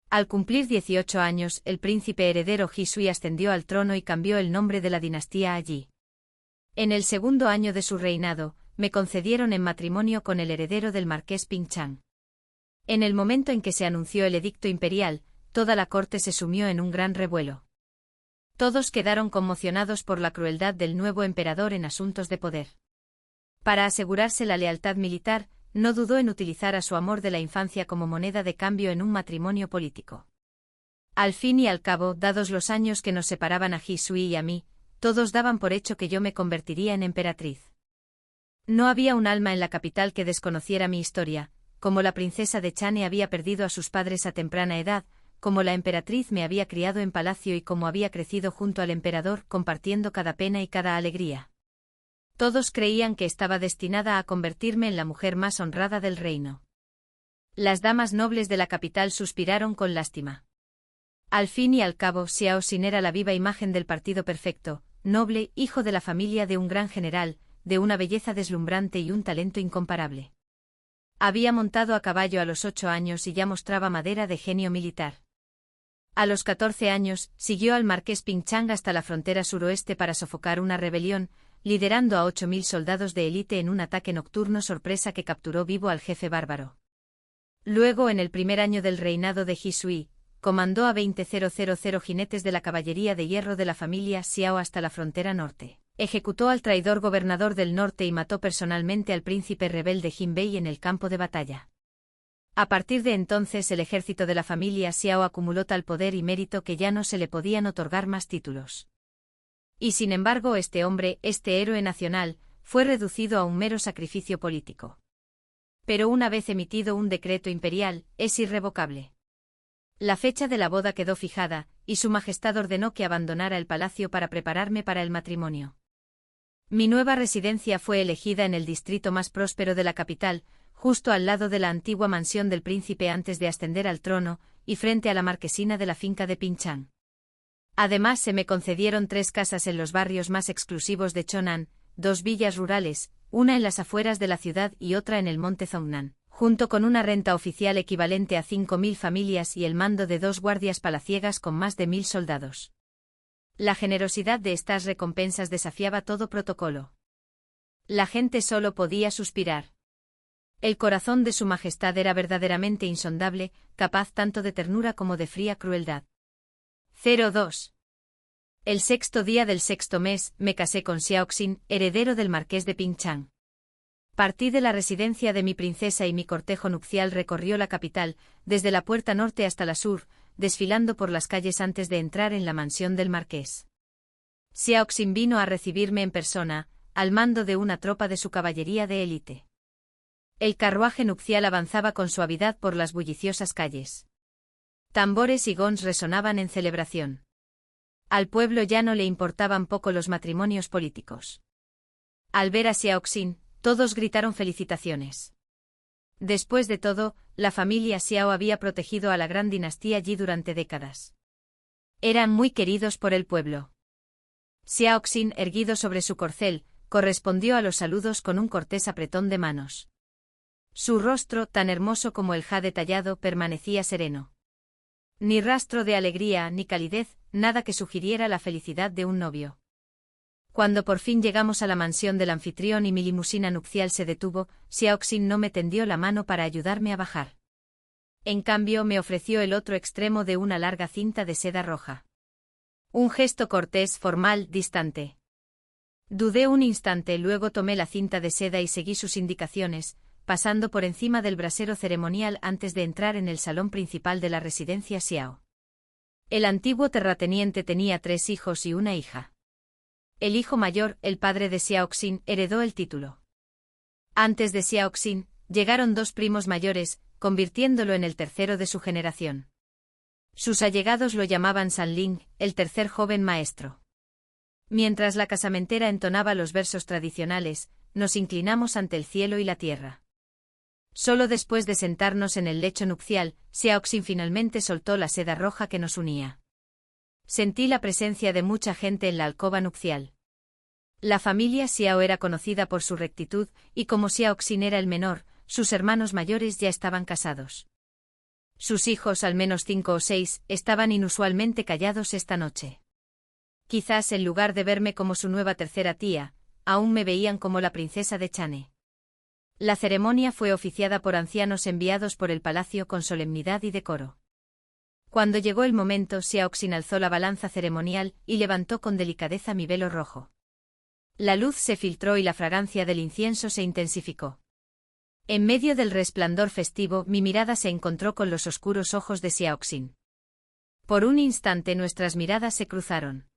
Al cumplir 18 años, el príncipe heredero Ji Sui ascendió al trono y cambió el nombre de la dinastía a Yi. En el segundo año de su reinado, me concedieron en matrimonio con el heredero del marqués Pingchang. En el momento en que se anunció el edicto imperial, toda la corte se sumió en un gran revuelo. Todos quedaron conmocionados por la crueldad del nuevo emperador en asuntos de poder. Para asegurarse la lealtad militar, no dudó en utilizar a su amor de la infancia como moneda de cambio en un matrimonio político. Al fin y al cabo, dados los años que nos separaban a Ji Sui y a mí, todos daban por hecho que yo me convertiría en emperatriz. No había un alma en la capital que desconociera mi historia, como la princesa de Chane había perdido a sus padres a temprana edad, como la emperatriz me había criado en palacio y como había crecido junto al emperador compartiendo cada pena y cada alegría. Todos creían que estaba destinada a convertirme en la mujer más honrada del reino. Las damas nobles de la capital suspiraron con lástima. Al fin y al cabo, Xiao Xin era la viva imagen del partido perfecto, noble, hijo de la familia de un gran general, de una belleza deslumbrante y un talento incomparable. Había montado a caballo a los 8 años y ya mostraba madera de genio militar. A los 14 años, siguió al marqués Pingchang hasta la frontera suroeste para sofocar una rebelión, liderando a 8.000 soldados de élite en un ataque nocturno sorpresa que capturó vivo al jefe bárbaro. Luego, en el primer año del reinado de Ji Sui, comandó a 20.000 jinetes de la caballería de hierro de la familia Xiao hasta la frontera norte. Ejecutó al traidor gobernador del norte y mató personalmente al príncipe rebelde Jinbei en el campo de batalla. A partir de entonces el ejército de la familia Xiao acumuló tal poder y mérito que ya no se le podían otorgar más títulos. Y sin embargo este hombre, este héroe nacional, fue reducido a un mero sacrificio político. Pero una vez emitido un decreto imperial, es irrevocable. La fecha de la boda quedó fijada, y su majestad ordenó que abandonara el palacio para prepararme para el matrimonio. Mi nueva residencia fue elegida en el distrito más próspero de la capital, justo al lado de la antigua mansión del príncipe antes de ascender al trono, y frente a la marquesina de la finca de Pingchang. Además se me concedieron 3 casas en los barrios más exclusivos de Chonan, 2 villas rurales, una en las afueras de la ciudad y otra en el monte Zhongnan, junto con una renta oficial equivalente a 5.000 familias y el mando de 2 guardias palaciegas con más de 1.000 soldados. La generosidad de estas recompensas desafiaba todo protocolo. La gente solo podía suspirar. El corazón de su majestad era verdaderamente insondable, capaz tanto de ternura como de fría crueldad. 02. El 6º día del 6º mes, me casé con Xiao Xin, heredero del marqués de Pingchang. Partí de la residencia de mi princesa y mi cortejo nupcial recorrió la capital, desde la puerta norte hasta la sur, desfilando por las calles antes de entrar en la mansión del marqués. Xiao Xin vino a recibirme en persona, al mando de una tropa de su caballería de élite. El carruaje nupcial avanzaba con suavidad por las bulliciosas calles. Tambores y gongs resonaban en celebración. Al pueblo llano le importaban poco los matrimonios políticos. Al ver a Xiao Xin, todos gritaron felicitaciones. Después de todo, la familia Xiao había protegido a la gran dinastía Yi durante décadas. Eran muy queridos por el pueblo. Xiao Xin, erguido sobre su corcel, correspondió a los saludos con un cortés apretón de manos. Su rostro, tan hermoso como el jade tallado, permanecía sereno. Ni rastro de alegría ni calidez, nada que sugiriera la felicidad de un novio. Cuando por fin llegamos a la mansión del anfitrión y mi limusina nupcial se detuvo, Xiao Xin no me tendió la mano para ayudarme a bajar. En cambio me ofreció el otro extremo de una larga cinta de seda roja. Un gesto cortés, formal, distante. Dudé un instante, luego tomé la cinta de seda y seguí sus indicaciones, pasando por encima del brasero ceremonial antes de entrar en el salón principal de la residencia Xiao. El antiguo terrateniente tenía 3 hijos y una hija. El hijo mayor, el padre de Xiao Xin, heredó el título. Antes de Xiao Xin, llegaron 2 primos mayores, convirtiéndolo en el tercero de su generación. Sus allegados lo llamaban San Ling, el tercer joven maestro. Mientras la casamentera entonaba los versos tradicionales, nos inclinamos ante el cielo y la tierra. Solo después de sentarnos en el lecho nupcial, Xiao Xin finalmente soltó la seda roja que nos unía. Sentí la presencia de mucha gente en la alcoba nupcial. La familia Xiao era conocida por su rectitud, y como Xiao Xin era el menor, sus hermanos mayores ya estaban casados. Sus hijos, al menos 5 o 6, estaban inusualmente callados esta noche. Quizás en lugar de verme como su nueva tercera tía, aún me veían como la princesa de Chane. La ceremonia fue oficiada por ancianos enviados por el palacio con solemnidad y decoro. Cuando llegó el momento, Xiaoxin alzó la balanza ceremonial y levantó con delicadeza mi velo rojo. La luz se filtró y la fragancia del incienso se intensificó. En medio del resplandor festivo, mi mirada se encontró con los oscuros ojos de Xiaoxin. Por un instante nuestras miradas se cruzaron.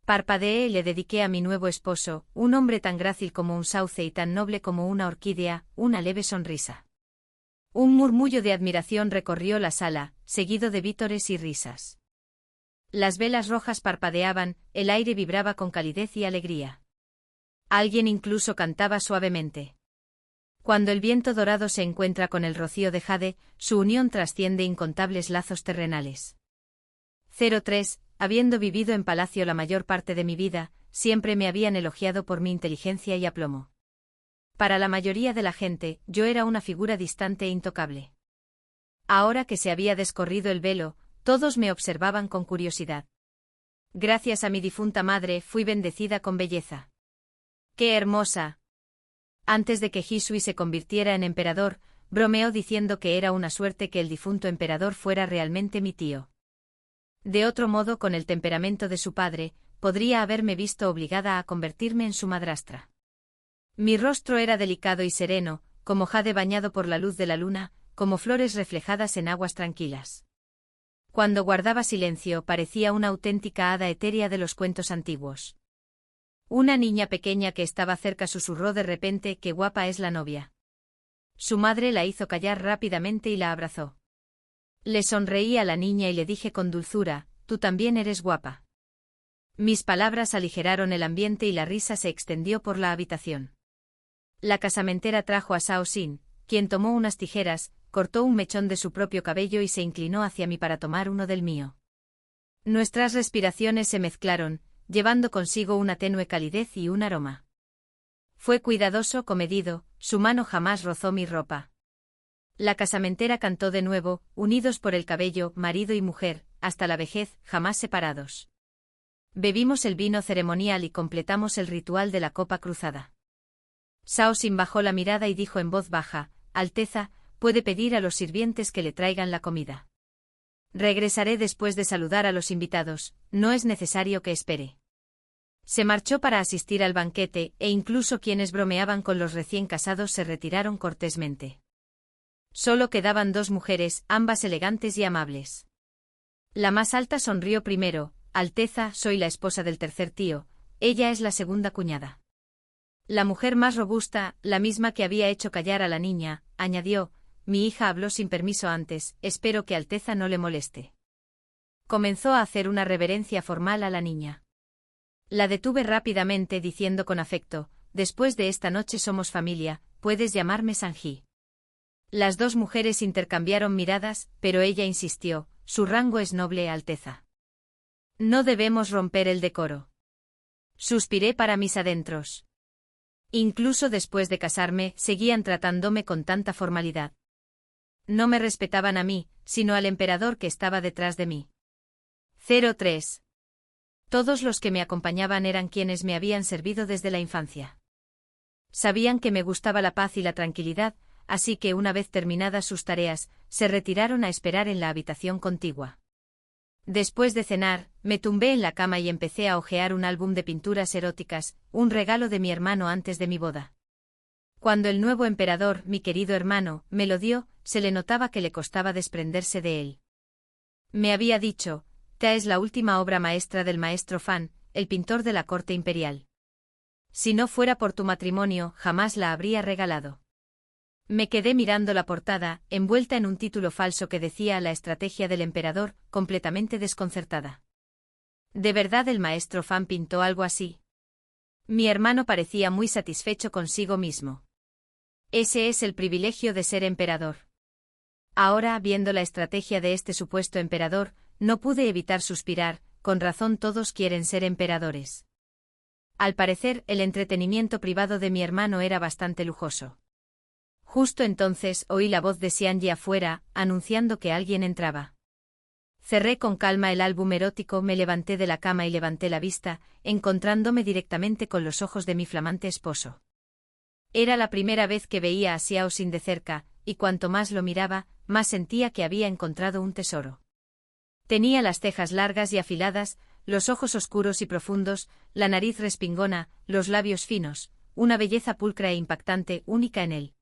Parpadeé y le dediqué a mi nuevo esposo, un hombre tan grácil como un sauce y tan noble como una orquídea, una leve sonrisa. Un murmullo de admiración recorrió la sala, seguido de vítores y risas. Las velas rojas parpadeaban, el aire vibraba con calidez y alegría. Alguien incluso cantaba suavemente. Cuando el viento dorado se encuentra con el rocío de jade, su unión trasciende incontables lazos terrenales. 03. Habiendo vivido en palacio la mayor parte de mi vida, siempre me habían elogiado por mi inteligencia y aplomo. Para la mayoría de la gente, yo era una figura distante e intocable. Ahora que se había descorrido el velo, todos me observaban con curiosidad. Gracias a mi difunta madre, fui bendecida con belleza. ¡Qué hermosa! Antes de que Hisui se convirtiera en emperador, bromeó diciendo que era una suerte que el difunto emperador fuera realmente mi tío. De otro modo, con el temperamento de su padre, podría haberme visto obligada a convertirme en su madrastra. Mi rostro era delicado y sereno, como jade bañado por la luz de la luna, como flores reflejadas en aguas tranquilas. Cuando guardaba silencio, parecía una auténtica hada etérea de los cuentos antiguos. Una niña pequeña que estaba cerca susurró de repente: «¡Qué guapa es la novia!». Su madre la hizo callar rápidamente y la abrazó. Le sonreí a la niña y le dije con dulzura: «Tú también eres guapa». Mis palabras aligeraron el ambiente y la risa se extendió por la habitación. La casamentera trajo a Xiaoxin, quien tomó unas tijeras, cortó un mechón de su propio cabello y se inclinó hacia mí para tomar uno del mío. Nuestras respiraciones se mezclaron, llevando consigo una tenue calidez y un aroma. Fue cuidadoso, comedido, su mano jamás rozó mi ropa. La casamentera cantó de nuevo, unidos por el cabello, marido y mujer, hasta la vejez, jamás separados. Bebimos el vino ceremonial y completamos el ritual de la copa cruzada. Xiaoxin bajó la mirada y dijo en voz baja: «Alteza, puede pedir a los sirvientes que le traigan la comida. Regresaré después de saludar a los invitados, no es necesario que espere». Se marchó para asistir al banquete, e incluso quienes bromeaban con los recién casados se retiraron cortésmente. Solo quedaban 2 mujeres, ambas elegantes y amables. La más alta sonrió primero: «Alteza, soy la esposa del tercer tío, ella es la segunda cuñada». La mujer más robusta, la misma que había hecho callar a la niña, añadió: «Mi hija habló sin permiso antes, espero que Alteza no le moleste». Comenzó a hacer una reverencia formal a la niña. La detuve rápidamente diciendo con afecto: «Después de esta noche somos familia, puedes llamarme Sanji». Las 2 mujeres intercambiaron miradas, pero ella insistió: «Su rango es noble, Alteza. No debemos romper el decoro». Suspiré para mis adentros. Incluso después de casarme, seguían tratándome con tanta formalidad. No me respetaban a mí, sino al emperador que estaba detrás de mí. 03. Todos los que me acompañaban eran quienes me habían servido desde la infancia. Sabían que me gustaba la paz y la tranquilidad, así que una vez terminadas sus tareas, se retiraron a esperar en la habitación contigua. Después de cenar, me tumbé en la cama y empecé a hojear un álbum de pinturas eróticas, un regalo de mi hermano antes de mi boda. Cuando el nuevo emperador, mi querido hermano, me lo dio, se le notaba que le costaba desprenderse de él. Me había dicho: «Ta es la última obra maestra del maestro Fan, el pintor de la corte imperial. Si no fuera por tu matrimonio, jamás la habría regalado». Me quedé mirando la portada, envuelta en un título falso que decía «La estrategia del emperador», completamente desconcertada. ¿De verdad el maestro Fan pintó algo así? Mi hermano parecía muy satisfecho consigo mismo. Ese es el privilegio de ser emperador. Ahora, viendo la estrategia de este supuesto emperador, no pude evitar suspirar: con razón todos quieren ser emperadores. Al parecer, el entretenimiento privado de mi hermano era bastante lujoso. Justo entonces oí la voz de Xianji afuera, anunciando que alguien entraba. Cerré con calma el álbum erótico, me levanté de la cama y levanté la vista, encontrándome directamente con los ojos de mi flamante esposo. Era la primera vez que veía a Xiao Xin de cerca, y cuanto más lo miraba, más sentía que había encontrado un tesoro. Tenía las cejas largas y afiladas, los ojos oscuros y profundos, la nariz respingona, los labios finos, una belleza pulcra e impactante, única en él.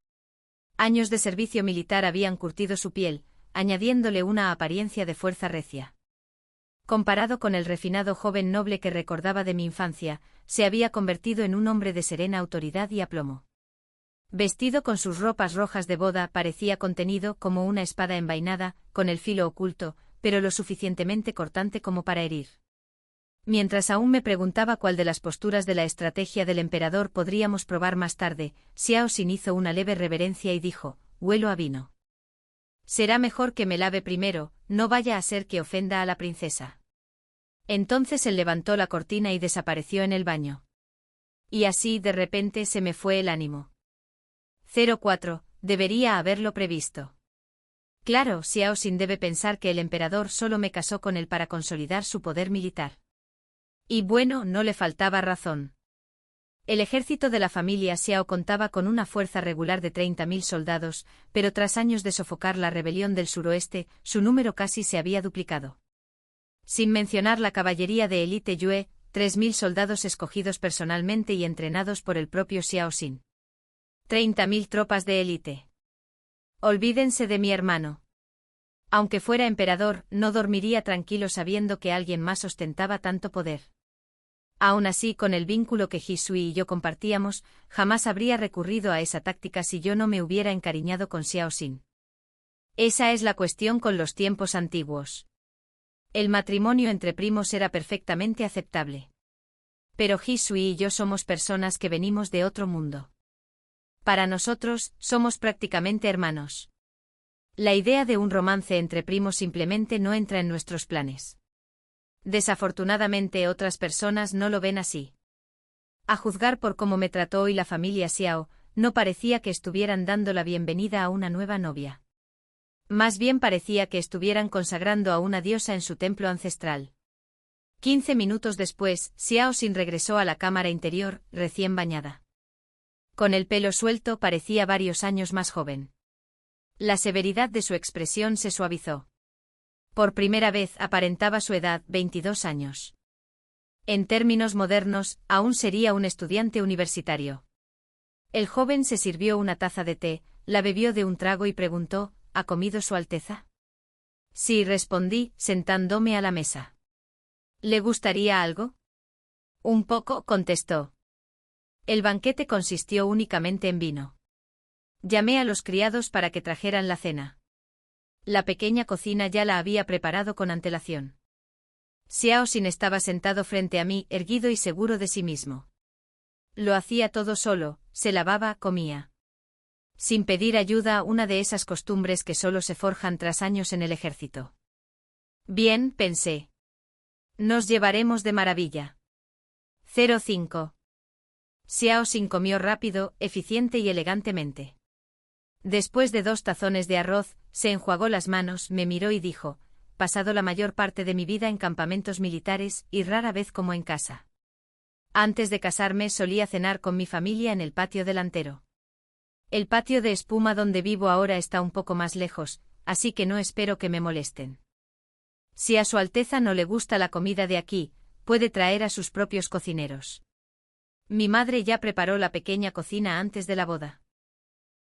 Años de servicio militar habían curtido su piel, añadiéndole una apariencia de fuerza recia. Comparado con el refinado joven noble que recordaba de mi infancia, se había convertido en un hombre de serena autoridad y aplomo. Vestido con sus ropas rojas de boda, parecía contenido como una espada envainada, con el filo oculto, pero lo suficientemente cortante como para herir. Mientras aún me preguntaba cuál de las posturas de la estrategia del emperador podríamos probar más tarde, Xiao Xin hizo una leve reverencia y dijo: «Huelo a vino. Será mejor que me lave primero, no vaya a ser que ofenda a la princesa». Entonces él levantó la cortina y desapareció en el baño. Y así de repente se me fue el ánimo. 04. Debería haberlo previsto. Claro, Xiao Xin debe pensar que el emperador solo me casó con él para consolidar su poder militar. Y bueno, no le faltaba razón. El ejército de la familia Xiao contaba con una fuerza regular de 30.000 soldados, pero tras años de sofocar la rebelión del suroeste, su número casi se había duplicado. Sin mencionar la caballería de élite Yue, 3.000 soldados escogidos personalmente y entrenados por el propio Xiao Xin. 30.000 tropas de élite. Olvídense de mi hermano. Aunque fuera emperador, no dormiría tranquilo sabiendo que alguien más ostentaba tanto poder. Aún así, con el vínculo que Hisui y yo compartíamos, jamás habría recurrido a esa táctica si yo no me hubiera encariñado con Xiao Xin. Esa es la cuestión con los tiempos antiguos. El matrimonio entre primos era perfectamente aceptable. Pero Hisui y yo somos personas que venimos de otro mundo. Para nosotros, somos prácticamente hermanos. La idea de un romance entre primos simplemente no entra en nuestros planes. Desafortunadamente otras personas no lo ven así. A juzgar por cómo me trató hoy la familia Xiao, no parecía que estuvieran dando la bienvenida a una nueva novia. Más bien parecía que estuvieran consagrando a una diosa en su templo ancestral. 15 minutos después, Xiao Xin regresó a la cámara interior, recién bañada. Con el pelo suelto parecía varios años más joven. La severidad de su expresión se suavizó. Por primera vez aparentaba su edad, 22 años. En términos modernos, aún sería un estudiante universitario. El joven se sirvió una taza de té, la bebió de un trago y preguntó: ¿Ha comido Su Alteza? Sí, respondí, sentándome a la mesa. ¿Le gustaría algo? Un poco, contestó. El banquete consistió únicamente en vino. Llamé a los criados para que trajeran la cena. La pequeña cocina ya la había preparado con antelación. Xiao Xin estaba sentado frente a mí, erguido y seguro de sí mismo. Lo hacía todo solo, se lavaba, comía. Sin pedir ayuda, una de esas costumbres que solo se forjan tras años en el ejército. Bien, pensé. Nos llevaremos de maravilla. 05. Xiao Xin comió rápido, eficiente y elegantemente. Después de 2 tazones de arroz, se enjuagó las manos, me miró y dijo: «Pasado la mayor parte de mi vida en campamentos militares, y rara vez como en casa. Antes de casarme solía cenar con mi familia en el patio delantero. El patio de espuma donde vivo ahora está un poco más lejos, así que no espero que me molesten. Si a Su Alteza no le gusta la comida de aquí, puede traer a sus propios cocineros. Mi madre ya preparó la pequeña cocina antes de la boda.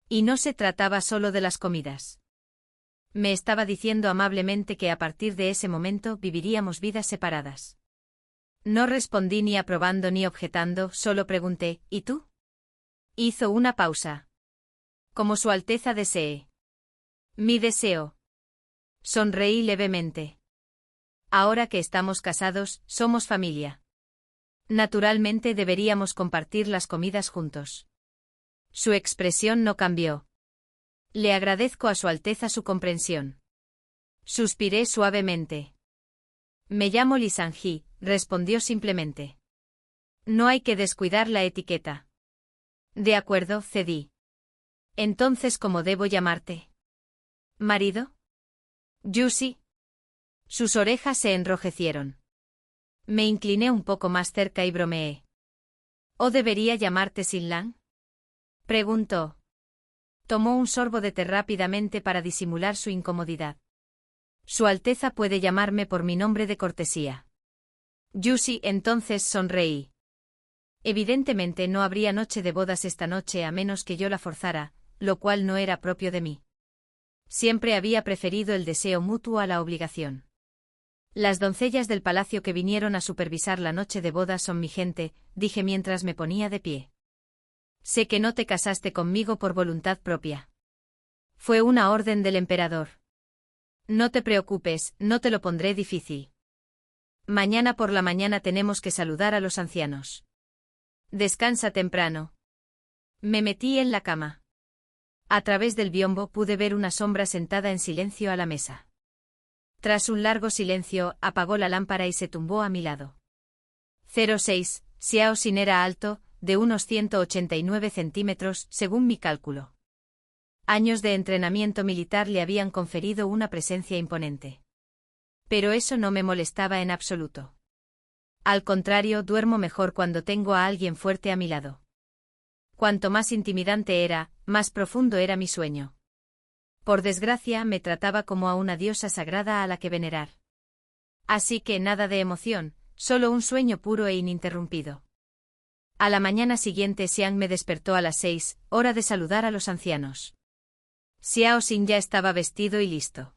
Y no se trataba solo de las comidas. Me estaba diciendo amablemente que a partir de ese momento viviríamos vidas separadas. No respondí ni aprobando ni objetando, solo pregunté: ¿y tú? Hizo una pausa. Como Su Alteza desee. Mi deseo. Sonreí levemente. Ahora que estamos casados, somos familia. Naturalmente deberíamos compartir las comidas juntos. Su expresión no cambió. Le agradezco a Su Alteza su comprensión. Suspiré suavemente. Me llamo Li Sanji, respondió simplemente. No hay que descuidar la etiqueta. De acuerdo, cedí. Entonces, ¿cómo debo llamarte? ¿Marido? Yusi. Sus orejas se enrojecieron. Me incliné un poco más cerca y bromeé. ¿O debería llamarte Sinlan? Preguntó. Tomó un sorbo de té rápidamente para disimular su incomodidad. Su Alteza puede llamarme por mi nombre de cortesía. Yusi, entonces sonreí. Evidentemente no habría noche de bodas esta noche a menos que yo la forzara, lo cual no era propio de mí. Siempre había preferido el deseo mutuo a la obligación. Las doncellas del palacio que vinieron a supervisar la noche de bodas son mi gente, dije mientras me ponía de pie. Sé que no te casaste conmigo por voluntad propia. Fue una orden del emperador. No te preocupes, no te lo pondré difícil. Mañana por la mañana tenemos que saludar a los ancianos. Descansa temprano. Me metí en la cama. A través del biombo pude ver una sombra sentada en silencio a la mesa. Tras un largo silencio, apagó la lámpara y se tumbó a mi lado. 06, Xiao Xin era alto, de unos 189 centímetros, según mi cálculo. Años de entrenamiento militar le habían conferido una presencia imponente. Pero eso no me molestaba en absoluto. Al contrario, duermo mejor cuando tengo a alguien fuerte a mi lado. Cuanto más intimidante era, más profundo era mi sueño. Por desgracia, me trataba como a una diosa sagrada a la que venerar. Así que nada de emoción, solo un sueño puro e ininterrumpido. A la mañana siguiente Xiang me despertó a las 6, hora de saludar a los ancianos. Xiao Xin ya estaba vestido y listo.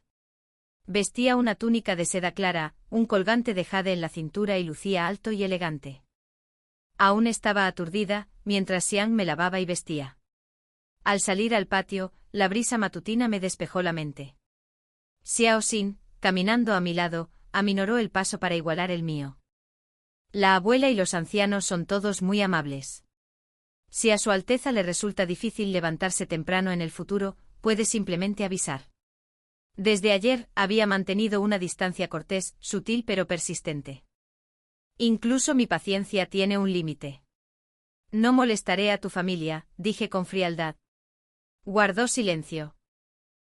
Vestía una túnica de seda clara, un colgante de jade en la cintura y lucía alto y elegante. Aún estaba aturdida, mientras Xiang me lavaba y vestía. Al salir al patio, la brisa matutina me despejó la mente. Xiao Xin, caminando a mi lado, aminoró el paso para igualar el mío. La abuela y los ancianos son todos muy amables. Si a Su Alteza le resulta difícil levantarse temprano en el futuro, puede simplemente avisar. Desde ayer, había mantenido una distancia cortés, sutil pero persistente. Incluso mi paciencia tiene un límite. No molestaré a tu familia, dije con frialdad. Guardó silencio.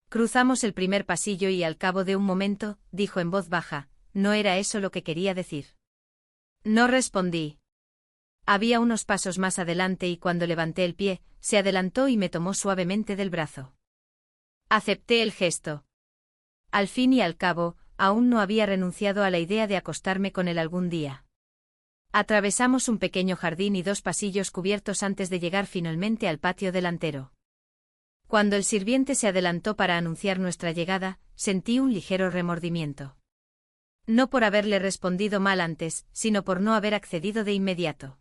Cruzamos el primer pasillo y al cabo de un momento, dijo en voz baja, no era eso lo que quería decir. No respondí. Había unos pasos más adelante y cuando levanté el pie, se adelantó y me tomó suavemente del brazo. Acepté el gesto. Al fin y al cabo, aún no había renunciado a la idea de acostarme con él algún día. Atravesamos un pequeño jardín y dos pasillos cubiertos antes de llegar finalmente al patio delantero. Cuando el sirviente se adelantó para anunciar nuestra llegada, sentí un ligero remordimiento. No por haberle respondido mal antes, sino por no haber accedido de inmediato.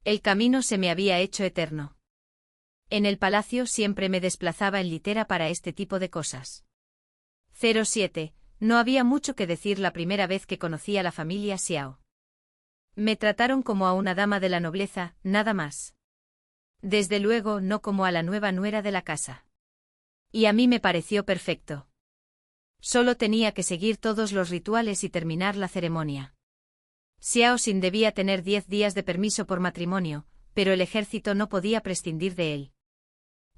El camino se me había hecho eterno. En el palacio siempre me desplazaba en litera para este tipo de cosas. 07. No había mucho que decir la primera vez que conocí a la familia Xiao. Me trataron como a una dama de la nobleza, nada más. Desde luego no como a la nueva nuera de la casa. Y a mí me pareció perfecto. Solo tenía que seguir todos los rituales y terminar la ceremonia. Xiao Xin debía tener 10 días de permiso por matrimonio, pero el ejército no podía prescindir de él.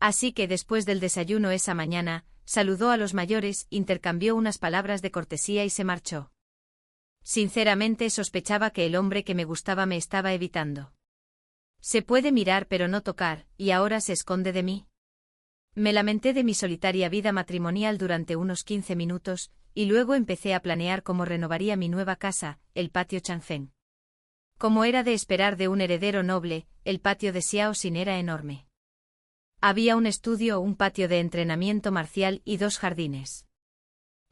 Así que después del desayuno esa mañana, saludó a los mayores, intercambió unas palabras de cortesía y se marchó. Sinceramente sospechaba que el hombre que me gustaba me estaba evitando. Se puede mirar pero no tocar, y ahora se esconde de mí. Me lamenté de mi solitaria vida matrimonial durante unos 15 minutos, y luego empecé a planear cómo renovaría mi nueva casa, el patio Changfeng. Como era de esperar de un heredero noble, el patio de Xiao Xin era enorme. Había un estudio, un patio de entrenamiento marcial y 2 jardines.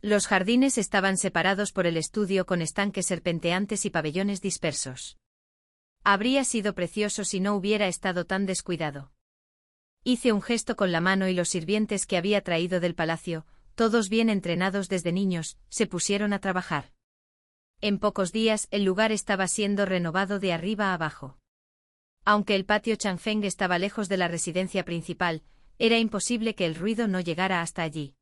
Los jardines estaban separados por el estudio con estanques serpenteantes y pabellones dispersos. Habría sido precioso si no hubiera estado tan descuidado. Hice un gesto con la mano y los sirvientes que había traído del palacio, todos bien entrenados desde niños, se pusieron a trabajar. En pocos días el lugar estaba siendo renovado de arriba a abajo. Aunque el patio Changfeng estaba lejos de la residencia principal, era imposible que el ruido no llegara hasta allí.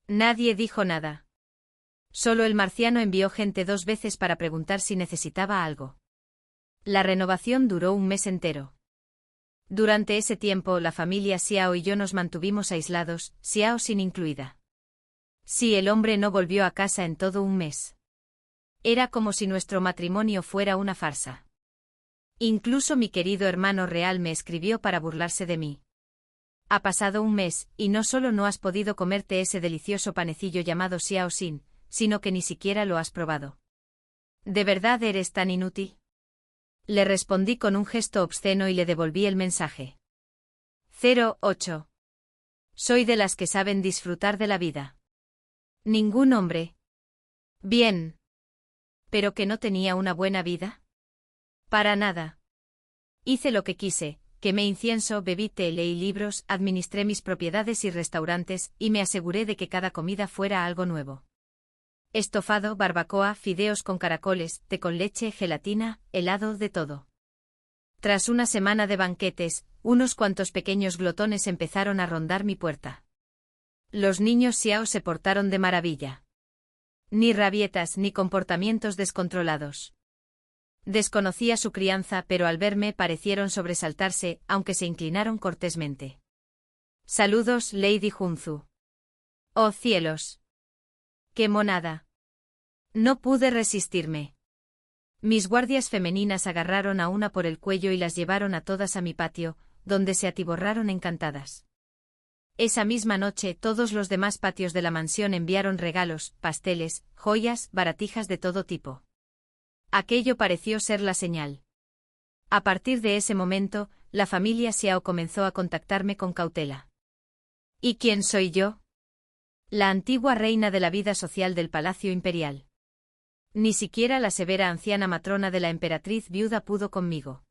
Nadie dijo nada. Solo el marciano envió gente 2 veces para preguntar si necesitaba algo. La renovación duró un mes entero. Durante ese tiempo la familia Xiao y yo nos mantuvimos aislados, Xiao sin incluida. Sí, el hombre no volvió a casa en todo un mes. Era como si nuestro matrimonio fuera una farsa. Incluso mi querido hermano real me escribió para burlarse de mí. Ha pasado un mes, y no solo no has podido comerte ese delicioso panecillo llamado Xiao Xin, sino que ni siquiera lo has probado. ¿De verdad eres tan inútil? Le respondí con un gesto obsceno y le devolví el mensaje. 08. Soy de las que saben disfrutar de la vida. Ningún hombre. Bien. ¿Pero que no tenía una buena vida? Para nada. Hice lo que quise, quemé incienso, bebí té, leí libros, administré mis propiedades y restaurantes, y me aseguré de que cada comida fuera algo nuevo. Estofado, barbacoa, fideos con caracoles, té con leche, gelatina, helado, de todo. Tras una semana de banquetes, unos cuantos pequeños glotones empezaron a rondar mi puerta. Los niños Xiao se portaron de maravilla. Ni rabietas ni comportamientos descontrolados. Desconocía su crianza, pero al verme parecieron sobresaltarse, aunque se inclinaron cortésmente. Saludos, Lady Junzu. Oh cielos. ¡Qué monada! No pude resistirme. Mis guardias femeninas agarraron a una por el cuello y las llevaron a todas a mi patio, donde se atiborraron encantadas. Esa misma noche todos los demás patios de la mansión enviaron regalos, pasteles, joyas, baratijas de todo tipo. Aquello pareció ser la señal. A partir de ese momento, la familia Xiao comenzó a contactarme con cautela. ¿Y quién soy yo? La antigua reina de la vida social del Palacio Imperial. Ni siquiera la severa anciana matrona de la emperatriz viuda pudo conmigo.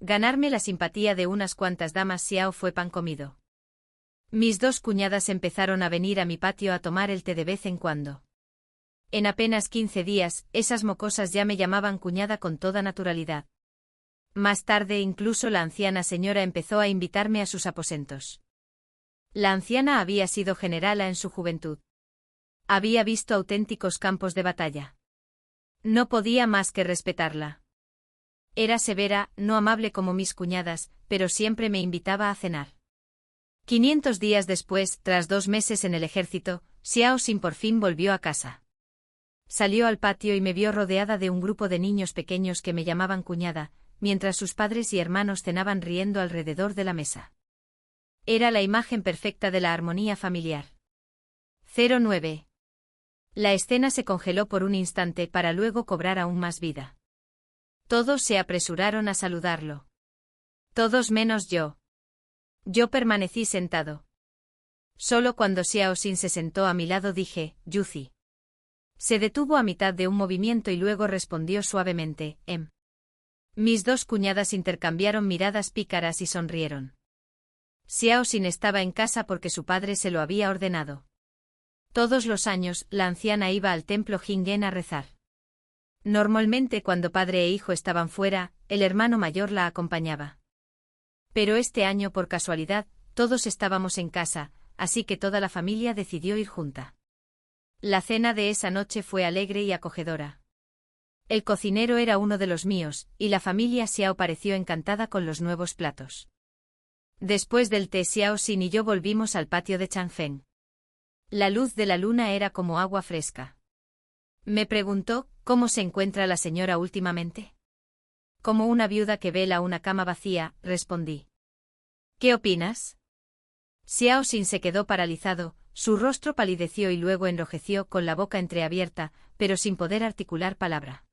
Ganarme la simpatía de unas cuantas damas Xiao fue pan comido. Mis dos cuñadas empezaron a venir a mi patio a tomar el té de vez en cuando. En apenas 15 días, esas mocosas ya me llamaban cuñada con toda naturalidad. Más tarde incluso la anciana señora empezó a invitarme a sus aposentos. La anciana había sido generala en su juventud. Había visto auténticos campos de batalla. No podía más que respetarla. Era severa, no amable como mis cuñadas, pero siempre me invitaba a cenar. 500 días después, tras 2 meses en el ejército, Xiao Xin por fin volvió a casa. Salió al patio y me vio rodeada de un grupo de niños pequeños que me llamaban cuñada, mientras sus padres y hermanos cenaban riendo alrededor de la mesa. Era la imagen perfecta de la armonía familiar. 09. La escena se congeló por un instante para luego cobrar aún más vida. Todos se apresuraron a saludarlo. Todos menos yo. Yo permanecí sentado. Solo cuando Xiao Xin se sentó a mi lado dije, Yuzi. Se detuvo a mitad de un movimiento y luego respondió suavemente, Mis dos cuñadas intercambiaron miradas pícaras y sonrieron. Xiao Xin estaba en casa porque su padre se lo había ordenado. Todos los años, la anciana iba al templo Jingen a rezar. Normalmente cuando padre e hijo estaban fuera, el hermano mayor la acompañaba. Pero este año por casualidad, todos estábamos en casa, así que toda la familia decidió ir junta. La cena de esa noche fue alegre y acogedora. El cocinero era uno de los míos, y la familia Xiao pareció encantada con los nuevos platos. Después del té, Xiao Xin y yo volvimos al patio de Changfeng. La luz de la luna era como agua fresca. Me preguntó, ¿cómo se encuentra la señora últimamente? Como una viuda que vela una cama vacía, respondí. ¿Qué opinas? Xiao Xin se quedó paralizado, su rostro palideció y luego enrojeció con la boca entreabierta, pero sin poder articular palabra.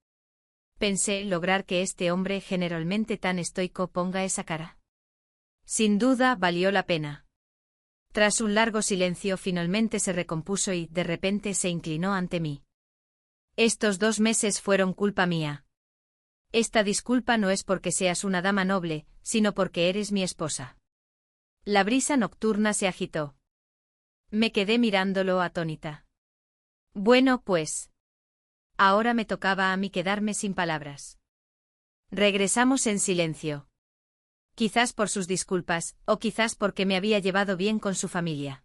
Pensé lograr que este hombre generalmente tan estoico ponga esa cara. Sin duda valió la pena. Tras un largo silencio finalmente se recompuso y, de repente, se inclinó ante mí. Estos 2 meses fueron culpa mía. Esta disculpa no es porque seas una dama noble, sino porque eres mi esposa. La brisa nocturna se agitó. Me quedé mirándolo atónita. Bueno, pues. Ahora me tocaba a mí quedarme sin palabras. Regresamos en silencio. Quizás por sus disculpas, o quizás porque me había llevado bien con su familia.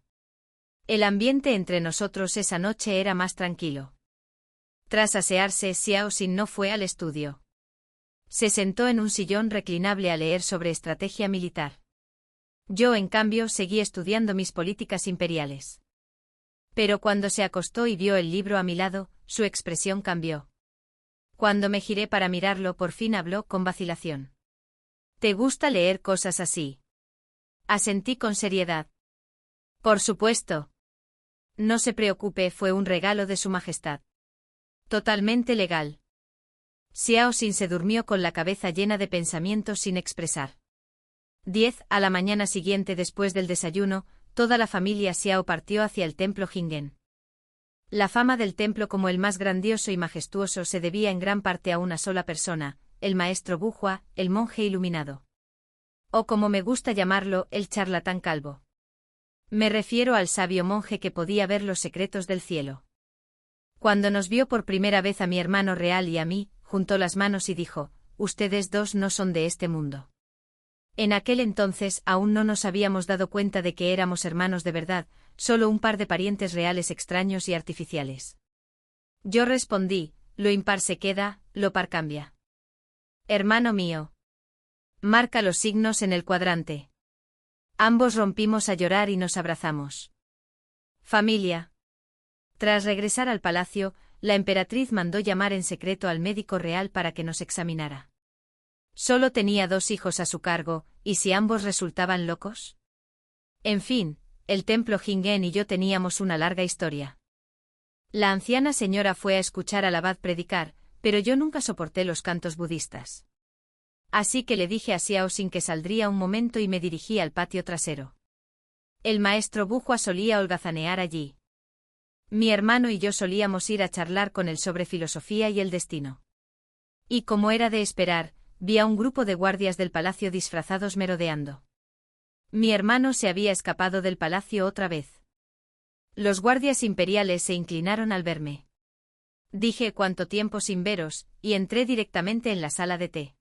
El ambiente entre nosotros esa noche era más tranquilo. Tras asearse, Xiao Xin no fue al estudio. Se sentó en un sillón reclinable a leer sobre estrategia militar. Yo, en cambio, seguí estudiando mis políticas imperiales. Pero cuando se acostó y vio el libro a mi lado, su expresión cambió. Cuando me giré para mirarlo, por fin habló con vacilación. ¿Te gusta leer cosas así? Asentí con seriedad. Por supuesto. No se preocupe, fue un regalo de Su Majestad. Totalmente legal. Xiao Xin se durmió con la cabeza llena de pensamientos sin expresar. 10 a la mañana siguiente, después del desayuno, toda la familia Xiao partió hacia el templo Jingen. La fama del templo como el más grandioso y majestuoso se debía en gran parte a una sola persona, el maestro Buhua, el monje iluminado. O como me gusta llamarlo, el charlatán calvo. Me refiero al sabio monje que podía ver los secretos del cielo. Cuando nos vio por primera vez a mi hermano real y a mí, juntó las manos y dijo: ustedes dos no son de este mundo. En aquel entonces aún no nos habíamos dado cuenta de que éramos hermanos de verdad, solo un par de parientes reales extraños y artificiales. Yo respondí: lo impar se queda, lo par cambia. Hermano mío. Marca los signos en el cuadrante. Ambos rompimos a llorar y nos abrazamos. Familia. Tras regresar al palacio, la emperatriz mandó llamar en secreto al médico real para que nos examinara. Solo tenía 2 hijos a su cargo, ¿y si ambos resultaban locos? En fin, el templo Jingen y yo teníamos una larga historia. La anciana señora fue a escuchar al abad predicar, pero yo nunca soporté los cantos budistas. Así que le dije a Xiao Xin que saldría un momento y me dirigí al patio trasero. El maestro Buhua solía holgazanear allí. Mi hermano y yo solíamos ir a charlar con él sobre filosofía y el destino. Y como era de esperar, vi a un grupo de guardias del palacio disfrazados merodeando. Mi hermano se había escapado del palacio otra vez. Los guardias imperiales se inclinaron al verme. Dije: ¿cuánto tiempo sin veros?, y entré directamente en la sala de té.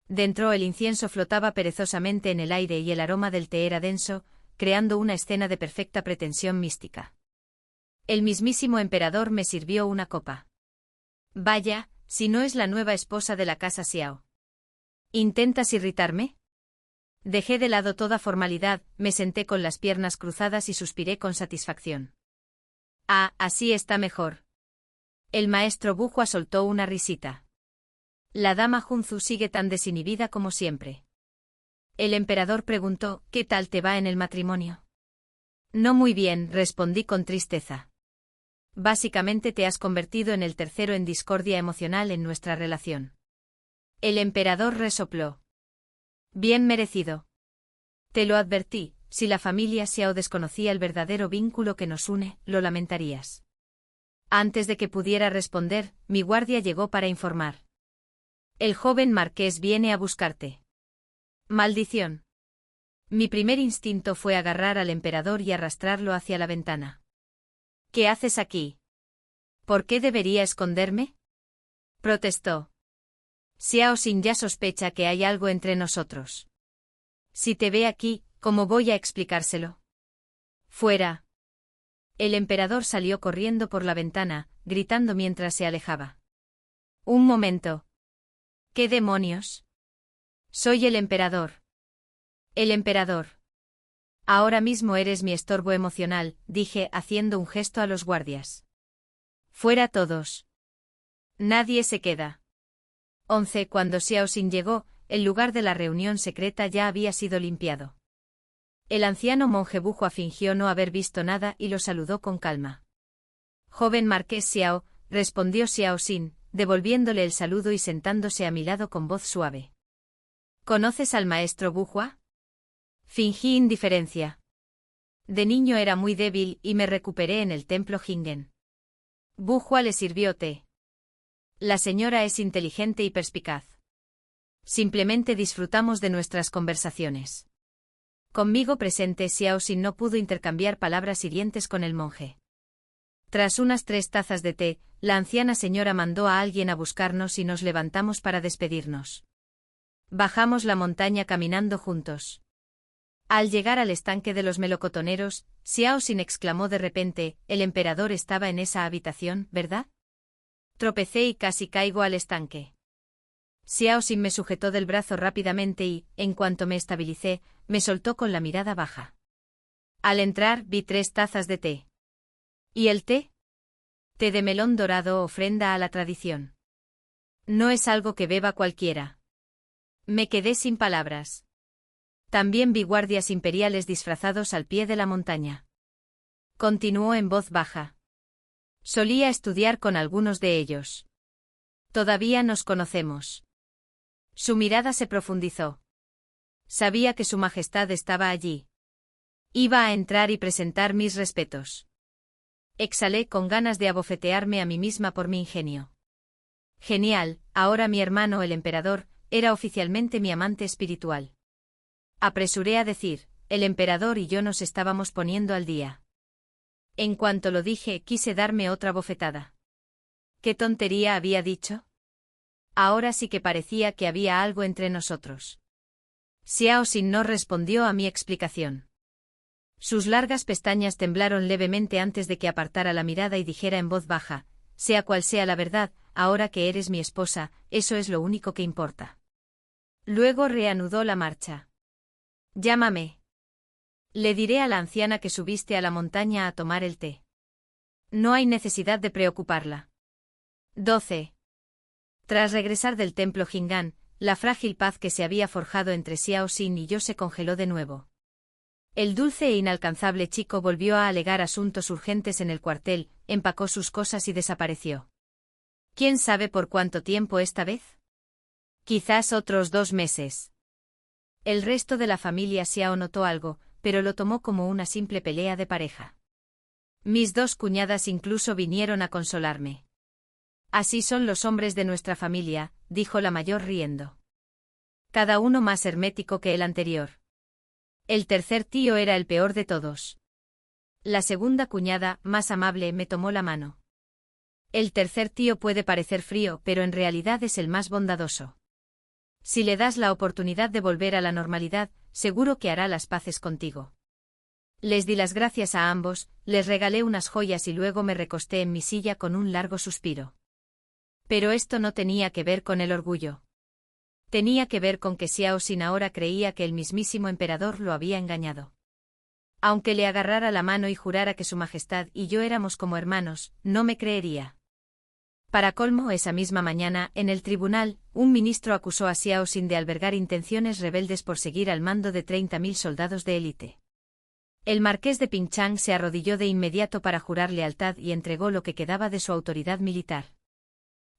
Dentro el incienso flotaba perezosamente en el aire y el aroma del té era denso, creando una escena de perfecta pretensión mística. El mismísimo emperador me sirvió una copa. Vaya, si no es la nueva esposa de la casa Xiao. ¿Intentas irritarme? Dejé de lado toda formalidad, me senté con las piernas cruzadas y suspiré con satisfacción. Ah, así está mejor. El maestro Buhua soltó una risita. La dama Junzu sigue tan desinhibida como siempre. El emperador preguntó: ¿qué tal te va en el matrimonio? No muy bien, respondí con tristeza. Básicamente te has convertido en el tercero en discordia emocional en nuestra relación. El emperador resopló. Bien merecido. Te lo advertí, si la familia Xiao desconocía el verdadero vínculo que nos une, lo lamentarías. Antes de que pudiera responder, mi guardia llegó para informar. El joven marqués viene a buscarte. Maldición. Mi primer instinto fue agarrar al emperador y arrastrarlo hacia la ventana. ¿Qué haces aquí? ¿Por qué debería esconderme? Protestó. Xiao Xin ya sospecha que hay algo entre nosotros. Si te ve aquí, ¿cómo voy a explicárselo? Fuera. El emperador salió corriendo por la ventana, gritando mientras se alejaba. Un momento. ¿Qué demonios? Soy el emperador. El emperador. Ahora mismo eres mi estorbo emocional, dije, haciendo un gesto a los guardias. Fuera todos. Nadie se queda. 11 Cuando Xiao Xin llegó, el lugar de la reunión secreta ya había sido limpiado. El anciano monje Buhua fingió no haber visto nada y lo saludó con calma. Joven marqués Xiao, respondió Xiao Xin, devolviéndole el saludo y sentándose a mi lado con voz suave. ¿Conoces al maestro Buhua? Fingí indiferencia. De niño era muy débil y me recuperé en el templo Jingen. Buhua le sirvió té. La señora es inteligente y perspicaz. Simplemente disfrutamos de nuestras conversaciones. Conmigo presente, Xiao Xin no pudo intercambiar palabras hirientes con el monje. Tras unas 3 tazas de té, la anciana señora mandó a alguien a buscarnos y nos levantamos para despedirnos. Bajamos la montaña caminando juntos. Al llegar al estanque de los melocotoneros, Xiao Xin exclamó de repente: el emperador estaba en esa habitación, ¿verdad? Tropecé y casi caigo al estanque. Xiao Xin me sujetó del brazo rápidamente y, en cuanto me estabilicé, me soltó con la mirada baja. Al entrar, vi 3 tazas de té. ¿Y el té? Té de melón dorado, ofrenda a la tradición. No es algo que beba cualquiera. Me quedé sin palabras. También vi guardias imperiales disfrazados al pie de la montaña. Continuó en voz baja. Solía estudiar con algunos de ellos. Todavía nos conocemos. Su mirada se profundizó. Sabía que su majestad estaba allí. Iba a entrar y presentar mis respetos. Exhalé con ganas de abofetearme a mí misma por mi ingenio. Genial, ahora mi hermano el emperador, era oficialmente mi amante espiritual. Apresuré a decir, el emperador y yo nos estábamos poniendo al día. En cuanto lo dije, quise darme otra bofetada. ¿Qué tontería había dicho? Ahora sí que parecía que había algo entre nosotros. Xiao Xin no respondió a mi explicación. Sus largas pestañas temblaron levemente antes de que apartara la mirada y dijera en voz baja, sea cual sea la verdad, ahora que eres mi esposa, eso es lo único que importa. Luego reanudó la marcha. Llámame. Le diré a la anciana que subiste a la montaña a tomar el té. No hay necesidad de preocuparla. 12. Tras regresar del templo Jingan, la frágil paz que se había forjado entre Xiao Xin y yo se congeló de nuevo. El dulce e inalcanzable chico volvió a alegar asuntos urgentes en el cuartel, empacó sus cosas y desapareció. ¿Quién sabe por cuánto tiempo esta vez? Quizás otros 2 meses. El resto de la familia Xiao notó algo, pero lo tomó como una simple pelea de pareja. Mis 2 cuñadas incluso vinieron a consolarme. Así son los hombres de nuestra familia, dijo la mayor riendo. Cada uno más hermético que el anterior. El tercer tío era el peor de todos. La segunda cuñada, más amable, me tomó la mano. El tercer tío puede parecer frío, pero en realidad es el más bondadoso. Si le das la oportunidad de volver a la normalidad, seguro que hará las paces contigo. Les di las gracias a ambos, les regalé unas joyas y luego me recosté en mi silla con un largo suspiro. Pero esto no tenía que ver con el orgullo. Tenía que ver con que Xiao Xin ahora creía que el mismísimo emperador lo había engañado. Aunque le agarrara la mano y jurara que su majestad y yo éramos como hermanos, no me creería. Para colmo, esa misma mañana, en el tribunal, un ministro acusó a Xiao Xin de albergar intenciones rebeldes por seguir al mando de 30.000 soldados de élite. El marqués de Pingchang se arrodilló de inmediato para jurar lealtad y entregó lo que quedaba de su autoridad militar.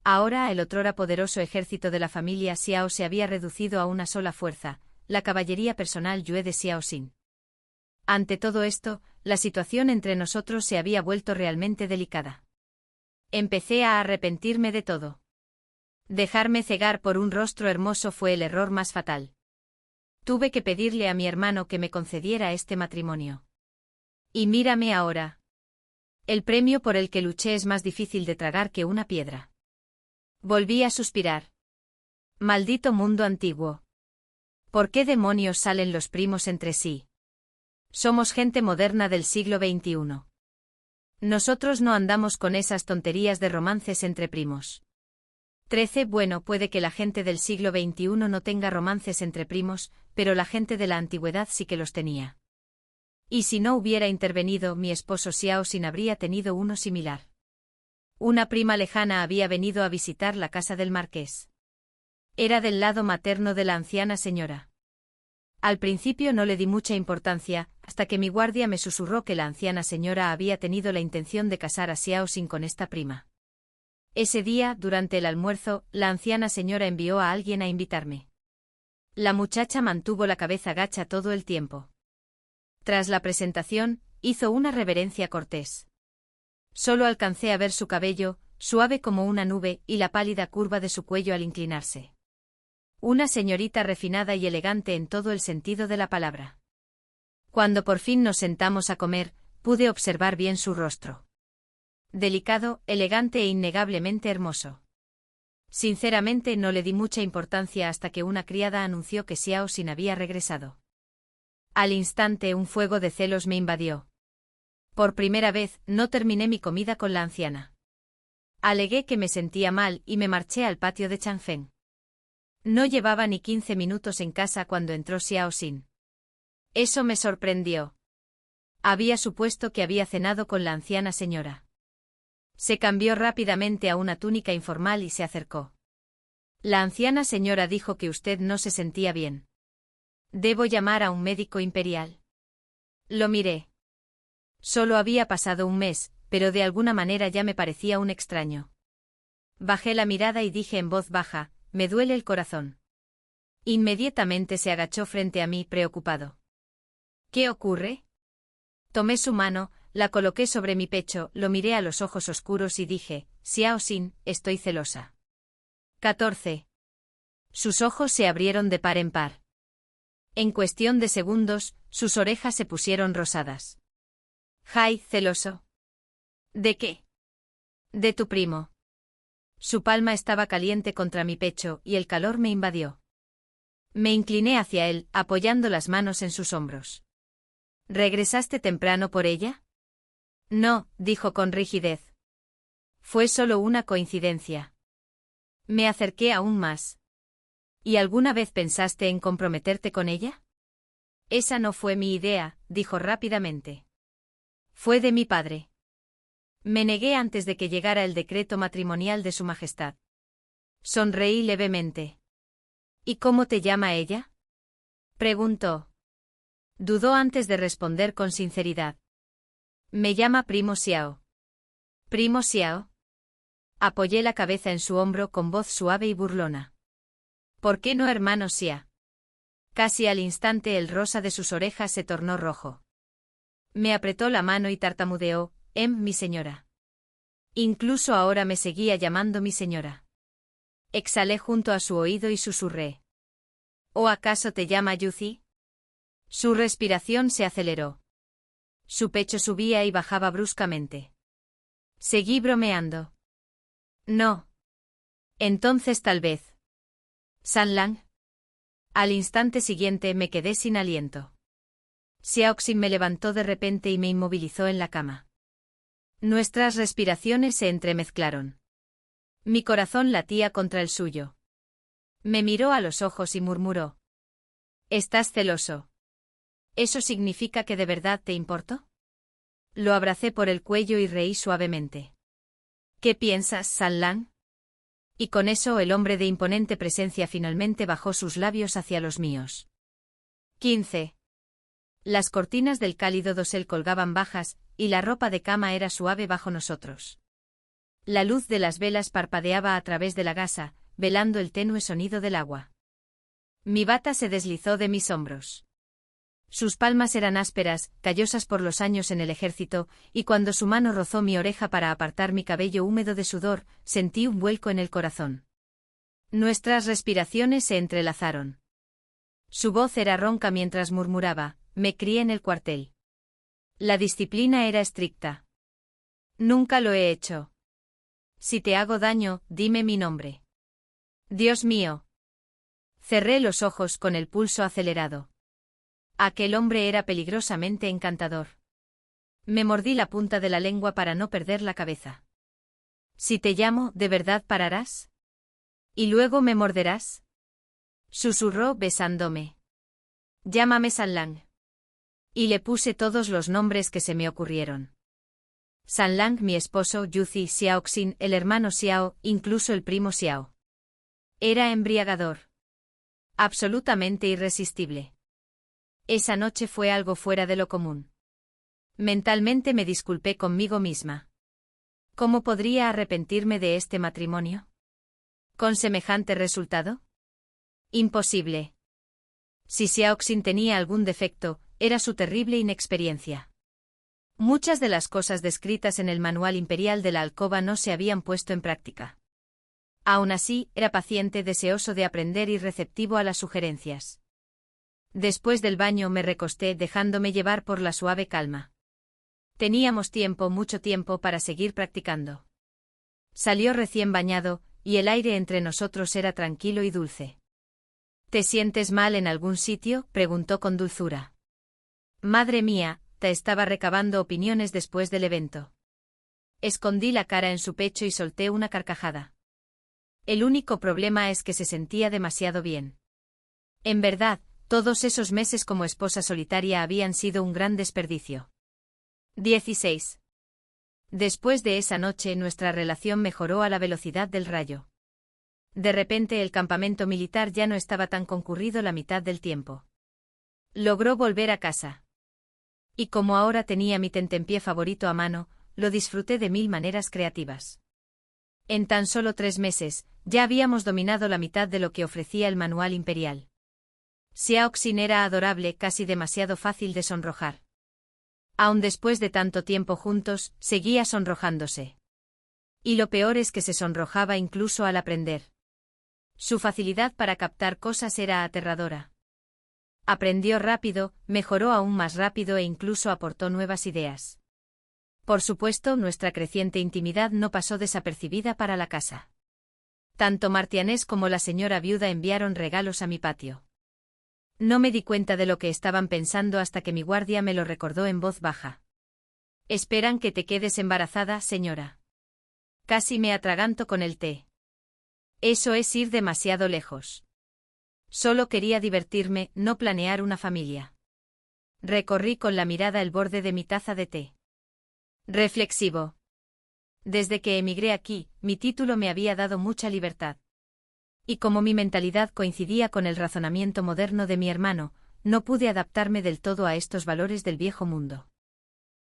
Ahora el otrora poderoso ejército de la familia Xiao se había reducido a una sola fuerza, la caballería personal Yue de Xiao Xin. Ante todo esto, la situación entre nosotros se había vuelto realmente delicada. Empecé a arrepentirme de todo. Dejarme cegar por un rostro hermoso fue el error más fatal. Tuve que pedirle a mi hermano que me concediera este matrimonio. Y mírame ahora. El premio por el que luché es más difícil de tragar que una piedra. Volví a suspirar. Maldito mundo antiguo. ¿Por qué demonios salen los primos entre sí? Somos gente moderna del siglo XXI. Nosotros no andamos con esas tonterías de romances entre primos. 13. Bueno, puede que la gente del siglo XXI no tenga romances entre primos, pero la gente de la antigüedad sí que los tenía. Y si no hubiera intervenido, mi esposo Xiao Xin habría tenido uno similar. Una prima lejana había venido a visitar la casa del marqués. Era del lado materno de la anciana señora. Al principio no le di mucha importancia, hasta que mi guardia me susurró que la anciana señora había tenido la intención de casar a Xiao Xin con esta prima. Ese día, durante el almuerzo, la anciana señora envió a alguien a invitarme. La muchacha mantuvo la cabeza gacha todo el tiempo. Tras la presentación, hizo una reverencia cortés. Solo alcancé a ver su cabello, suave como una nube, y la pálida curva de su cuello al inclinarse. Una señorita refinada y elegante en todo el sentido de la palabra. Cuando por fin nos sentamos a comer, pude observar bien su rostro. Delicado, elegante e innegablemente hermoso. Sinceramente no le di mucha importancia hasta que una criada anunció que Xiao Xin había regresado. Al instante un fuego de celos me invadió. Por primera vez, no terminé mi comida con la anciana. Alegué que me sentía mal y me marché al patio de Changfeng. No llevaba ni 15 minutos en casa cuando entró Xiao Xin. Eso me sorprendió. Había supuesto que había cenado con la anciana señora. Se cambió rápidamente a una túnica informal y se acercó. La anciana señora dijo que usted no se sentía bien. Debo llamar a un médico imperial. Lo miré. Solo había pasado un mes, pero de alguna manera ya me parecía un extraño. Bajé la mirada y dije en voz baja, me duele el corazón. Inmediatamente se agachó frente a mí preocupado. ¿Qué ocurre? Tomé su mano, la coloqué sobre mi pecho, lo miré a los ojos oscuros y dije, Xiao Xin, estoy celosa. 14. Sus ojos se abrieron de par en par. En cuestión de segundos, sus orejas se pusieron rosadas. Jai, celoso. ¿De qué? De tu primo. Su palma estaba caliente contra mi pecho y el calor me invadió. Me incliné hacia él, apoyando las manos en sus hombros. ¿Regresaste temprano por ella? No, dijo con rigidez. Fue solo una coincidencia. Me acerqué aún más. ¿Y alguna vez pensaste en comprometerte con ella? Esa no fue mi idea, dijo rápidamente. Fue de mi padre. Me negué antes de que llegara el decreto matrimonial de Su Majestad. Sonreí levemente. ¿Y cómo te llama ella? Preguntó. Dudó antes de responder con sinceridad. Me llama Primo Xiao. ¿Primo Xiao? Apoyé la cabeza en su hombro con voz suave y burlona. ¿Por qué no hermano Xia? Casi al instante el rosa de sus orejas se tornó rojo. Me apretó la mano y tartamudeó, mi señora. Incluso ahora me seguía llamando mi señora. Exhalé junto a su oído y susurré. ¿O acaso te llama Yuzi? Su respiración se aceleró. Su pecho subía y bajaba bruscamente. Seguí bromeando. No. Entonces tal vez. San Lang. Al instante siguiente me quedé sin aliento. Xiaoxin me levantó de repente y me inmovilizó en la cama. Nuestras respiraciones se entremezclaron. Mi corazón latía contra el suyo. Me miró a los ojos y murmuró. ¿Estás celoso? ¿Eso significa que de verdad te importo? Lo abracé por el cuello y reí suavemente. ¿Qué piensas, San Lang? Y con eso el hombre de imponente presencia finalmente bajó sus labios hacia los míos. 15. Las cortinas del cálido dosel colgaban bajas, y la ropa de cama era suave bajo nosotros. La luz de las velas parpadeaba a través de la gasa, velando el tenue sonido del agua. Mi bata se deslizó de mis hombros. Sus palmas eran ásperas, callosas por los años en el ejército, y cuando su mano rozó mi oreja para apartar mi cabello húmedo de sudor, sentí un vuelco en el corazón. Nuestras respiraciones se entrelazaron. Su voz era ronca mientras murmuraba, me crié en el cuartel. La disciplina era estricta. Nunca lo he hecho. Si te hago daño, dime mi nombre. Dios mío. Cerré los ojos con el pulso acelerado. Aquel hombre era peligrosamente encantador. Me mordí la punta de la lengua para no perder la cabeza. Si te llamo, ¿de verdad pararás? ¿Y luego me morderás? Susurró besándome. Llámame San Lang. Y le puse todos los nombres que se me ocurrieron. San Lang, mi esposo, Yuzi, Xiaoxin, el hermano Xiao, incluso el primo Xiao. Era embriagador. Absolutamente irresistible. Esa noche fue algo fuera de lo común. Mentalmente me disculpé conmigo misma. ¿Cómo podría arrepentirme de este matrimonio? ¿Con semejante resultado? Imposible. Si Xiaoxin tenía algún defecto, era su terrible inexperiencia. Muchas de las cosas descritas en el manual imperial de la alcoba no se habían puesto en práctica. Aún así, era paciente, deseoso de aprender y receptivo a las sugerencias. Después del baño me recosté dejándome llevar por la suave calma. Teníamos tiempo, mucho tiempo para seguir practicando. Salió recién bañado, y el aire entre nosotros era tranquilo y dulce. ¿Te sientes mal en algún sitio?, preguntó con dulzura. Madre mía, te estaba recabando opiniones después del evento. Escondí la cara en su pecho y solté una carcajada. El único problema es que se sentía demasiado bien. En verdad, todos esos meses como esposa solitaria habían sido un gran desperdicio. 16. Después de esa noche nuestra relación mejoró a la velocidad del rayo. De repente el campamento militar ya no estaba tan concurrido la mitad del tiempo. Logró volver a casa. Y como ahora tenía mi tentempié favorito a mano, lo disfruté de mil maneras creativas. En tan solo 3 meses, ya habíamos dominado la mitad de lo que ofrecía el manual imperial. Xiaoxin era adorable, casi demasiado fácil de sonrojar. Aun después de tanto tiempo juntos, seguía sonrojándose. Y lo peor es que se sonrojaba incluso al aprender. Su facilidad para captar cosas era aterradora. Aprendió rápido, mejoró aún más rápido e incluso aportó nuevas ideas. Por supuesto, nuestra creciente intimidad no pasó desapercibida para la casa. Tanto Martianés como la señora viuda enviaron regalos a mi patio. No me di cuenta de lo que estaban pensando hasta que mi guardia me lo recordó en voz baja. «Esperan que te quedes embarazada, señora». Casi me atraganto con el té. Eso es ir demasiado lejos. Solo quería divertirme, no planear una familia. Recorrí con la mirada el borde de mi taza de té. Reflexivo. Desde que emigré aquí, mi título me había dado mucha libertad. Y como mi mentalidad coincidía con el razonamiento moderno de mi hermano, no pude adaptarme del todo a estos valores del viejo mundo.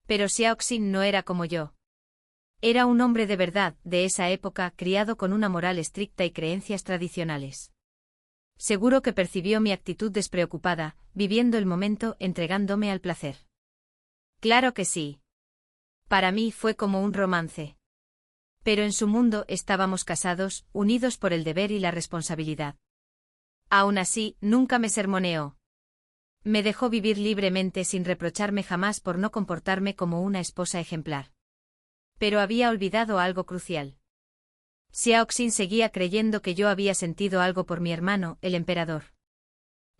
Pero Xiaoxin no era como yo. Era un hombre de verdad, de esa época, criado con una moral estricta y creencias tradicionales. Seguro que percibió mi actitud despreocupada, viviendo el momento, entregándome al placer. Claro que sí. Para mí fue como un romance. Pero en su mundo estábamos casados, unidos por el deber y la responsabilidad. Aún así, nunca me sermoneó. Me dejó vivir libremente sin reprocharme jamás por no comportarme como una esposa ejemplar. Pero había olvidado algo crucial. Xiaoxin seguía creyendo que yo había sentido algo por mi hermano, el emperador.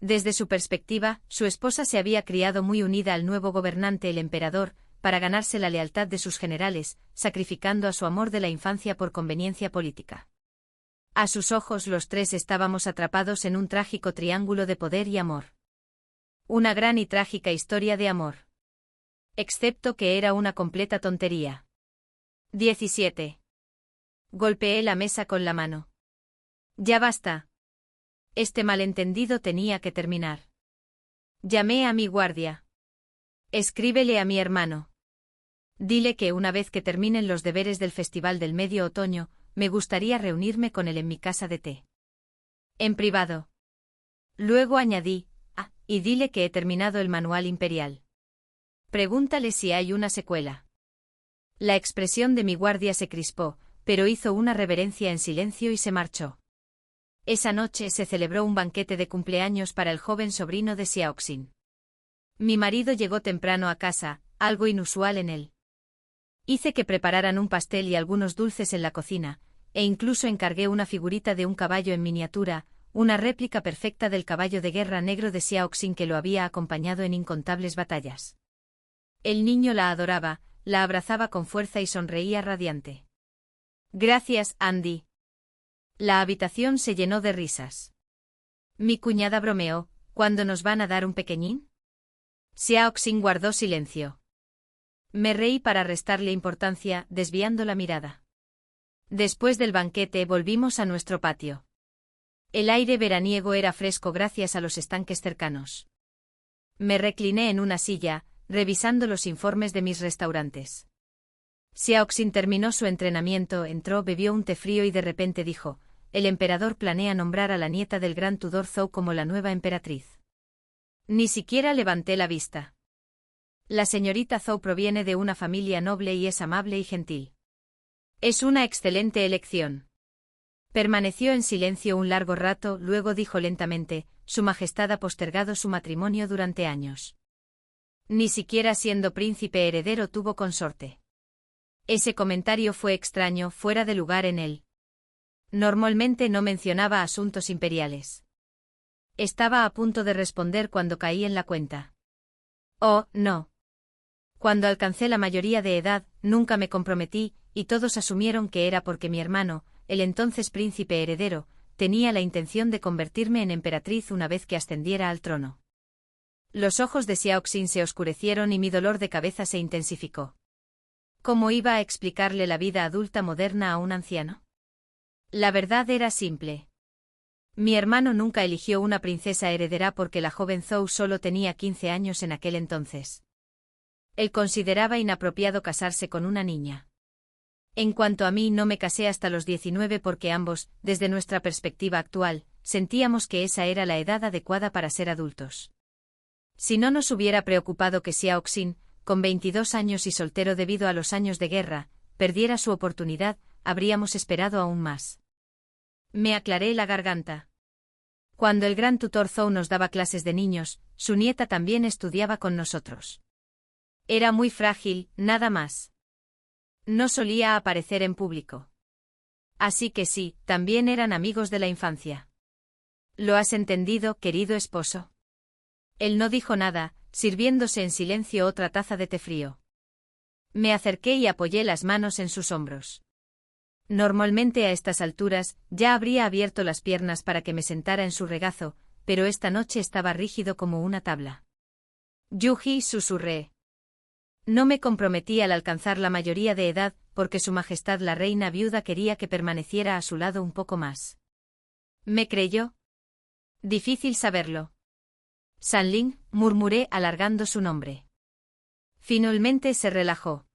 Desde su perspectiva, su esposa se había criado muy unida al nuevo gobernante, el emperador, para ganarse la lealtad de sus generales, sacrificando a su amor de la infancia por conveniencia política. A sus ojos los tres estábamos atrapados en un trágico triángulo de poder y amor. Una gran y trágica historia de amor. Excepto que era una completa tontería. 17. Golpeé la mesa con la mano. Ya basta. Este malentendido tenía que terminar. Llamé a mi guardia. Escríbele a mi hermano. Dile que una vez que terminen los deberes del Festival del Medio Otoño, me gustaría reunirme con él en mi casa de té. En privado. Luego añadí, y dile que he terminado el manual imperial. Pregúntale si hay una secuela. La expresión de mi guardia se crispó, pero hizo una reverencia en silencio y se marchó. Esa noche se celebró un banquete de cumpleaños para el joven sobrino de Xiaoxin. Mi marido llegó temprano a casa, algo inusual en él. Hice que prepararan un pastel y algunos dulces en la cocina, e incluso encargué una figurita de un caballo en miniatura, una réplica perfecta del caballo de guerra negro de Xiaoxin que lo había acompañado en incontables batallas. El niño la adoraba, la abrazaba con fuerza y sonreía radiante. Gracias, Andy. La habitación se llenó de risas. Mi cuñada bromeó, ¿cuándo nos van a dar un pequeñín? Xiaoxin guardó silencio. Me reí para restarle importancia, desviando la mirada. Después del banquete volvimos a nuestro patio. El aire veraniego era fresco gracias a los estanques cercanos. Me recliné en una silla, revisando los informes de mis restaurantes. Xiaoxin terminó su entrenamiento, entró, bebió un té frío y de repente dijo, el emperador planea nombrar a la nieta del gran Tudor Zhou como la nueva emperatriz. Ni siquiera levanté la vista. La señorita Zhou proviene de una familia noble y es amable y gentil. Es una excelente elección. Permaneció en silencio un largo rato, luego dijo lentamente, Su Majestad ha postergado su matrimonio durante años. Ni siquiera siendo príncipe heredero tuvo consorte. Ese comentario fue extraño, fuera de lugar en él. Normalmente no mencionaba asuntos imperiales. Estaba a punto de responder cuando caí en la cuenta. Oh, no. Cuando alcancé la mayoría de edad, nunca me comprometí, y todos asumieron que era porque mi hermano, el entonces príncipe heredero, tenía la intención de convertirme en emperatriz una vez que ascendiera al trono. Los ojos de Xiaoxin se oscurecieron y mi dolor de cabeza se intensificó. ¿Cómo iba a explicarle la vida adulta moderna a un anciano? La verdad era simple. Mi hermano nunca eligió una princesa heredera porque la joven Zhou solo tenía 15 años en aquel entonces. Él consideraba inapropiado casarse con una niña. En cuanto a mí, no me casé hasta los 19 porque ambos, desde nuestra perspectiva actual, sentíamos que esa era la edad adecuada para ser adultos. Si no nos hubiera preocupado que Xiaoxin, con 22 años y soltero debido a los años de guerra, perdiera su oportunidad, habríamos esperado aún más. Me aclaré la garganta. Cuando el gran tutor Zhou nos daba clases de niños, su nieta también estudiaba con nosotros. Era muy frágil, nada más. No solía aparecer en público. Así que sí, también eran amigos de la infancia. ¿Lo has entendido, querido esposo? Él no dijo nada, sirviéndose en silencio otra taza de té frío. Me acerqué y apoyé las manos en sus hombros. Normalmente a estas alturas, ya habría abierto las piernas para que me sentara en su regazo, pero esta noche estaba rígido como una tabla. Yuji, susurré. No me comprometí al alcanzar la mayoría de edad, porque Su Majestad la reina viuda quería que permaneciera a su lado un poco más. ¿Me creyó? Difícil saberlo. Sanling, murmuré alargando su nombre. Finalmente se relajó.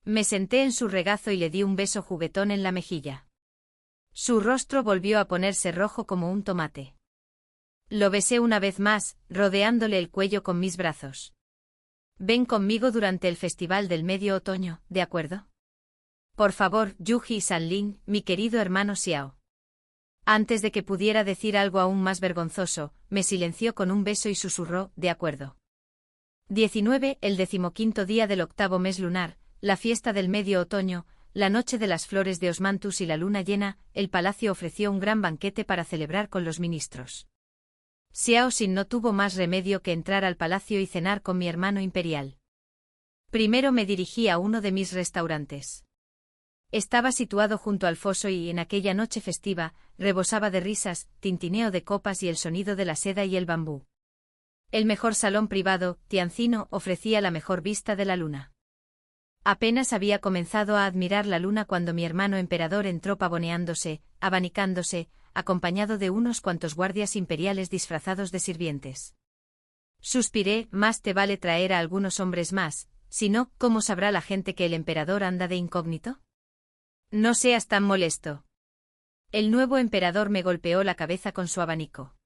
Me senté en su regazo y le di un beso juguetón en la mejilla. Su rostro volvió a ponerse rojo como un tomate. Lo besé una vez más, rodeándole el cuello con mis brazos. Ven conmigo durante el festival del medio otoño, ¿de acuerdo? Por favor, Yuji y Sanling, mi querido hermano Xiao. Antes de que pudiera decir algo aún más vergonzoso, me silenció con un beso y susurró, de acuerdo. 19. El 15º día del 8º mes lunar, la fiesta del medio otoño, la noche de las flores de osmanthus y la luna llena, el palacio ofreció un gran banquete para celebrar con los ministros. Xiaoxin no tuvo más remedio que entrar al palacio y cenar con mi hermano imperial. Primero me dirigí a uno de mis restaurantes. Estaba situado junto al foso y, en aquella noche festiva, rebosaba de risas, tintineo de copas y el sonido de la seda y el bambú. El mejor salón privado, Tianzino, ofrecía la mejor vista de la luna. Apenas había comenzado a admirar la luna cuando mi hermano emperador entró pavoneándose, abanicándose, acompañado de unos cuantos guardias imperiales disfrazados de sirvientes. Suspiré, más te vale traer a algunos hombres más, si no, ¿cómo sabrá la gente que el emperador anda de incógnito? No seas tan molesto. El nuevo emperador me golpeó la cabeza con su abanico.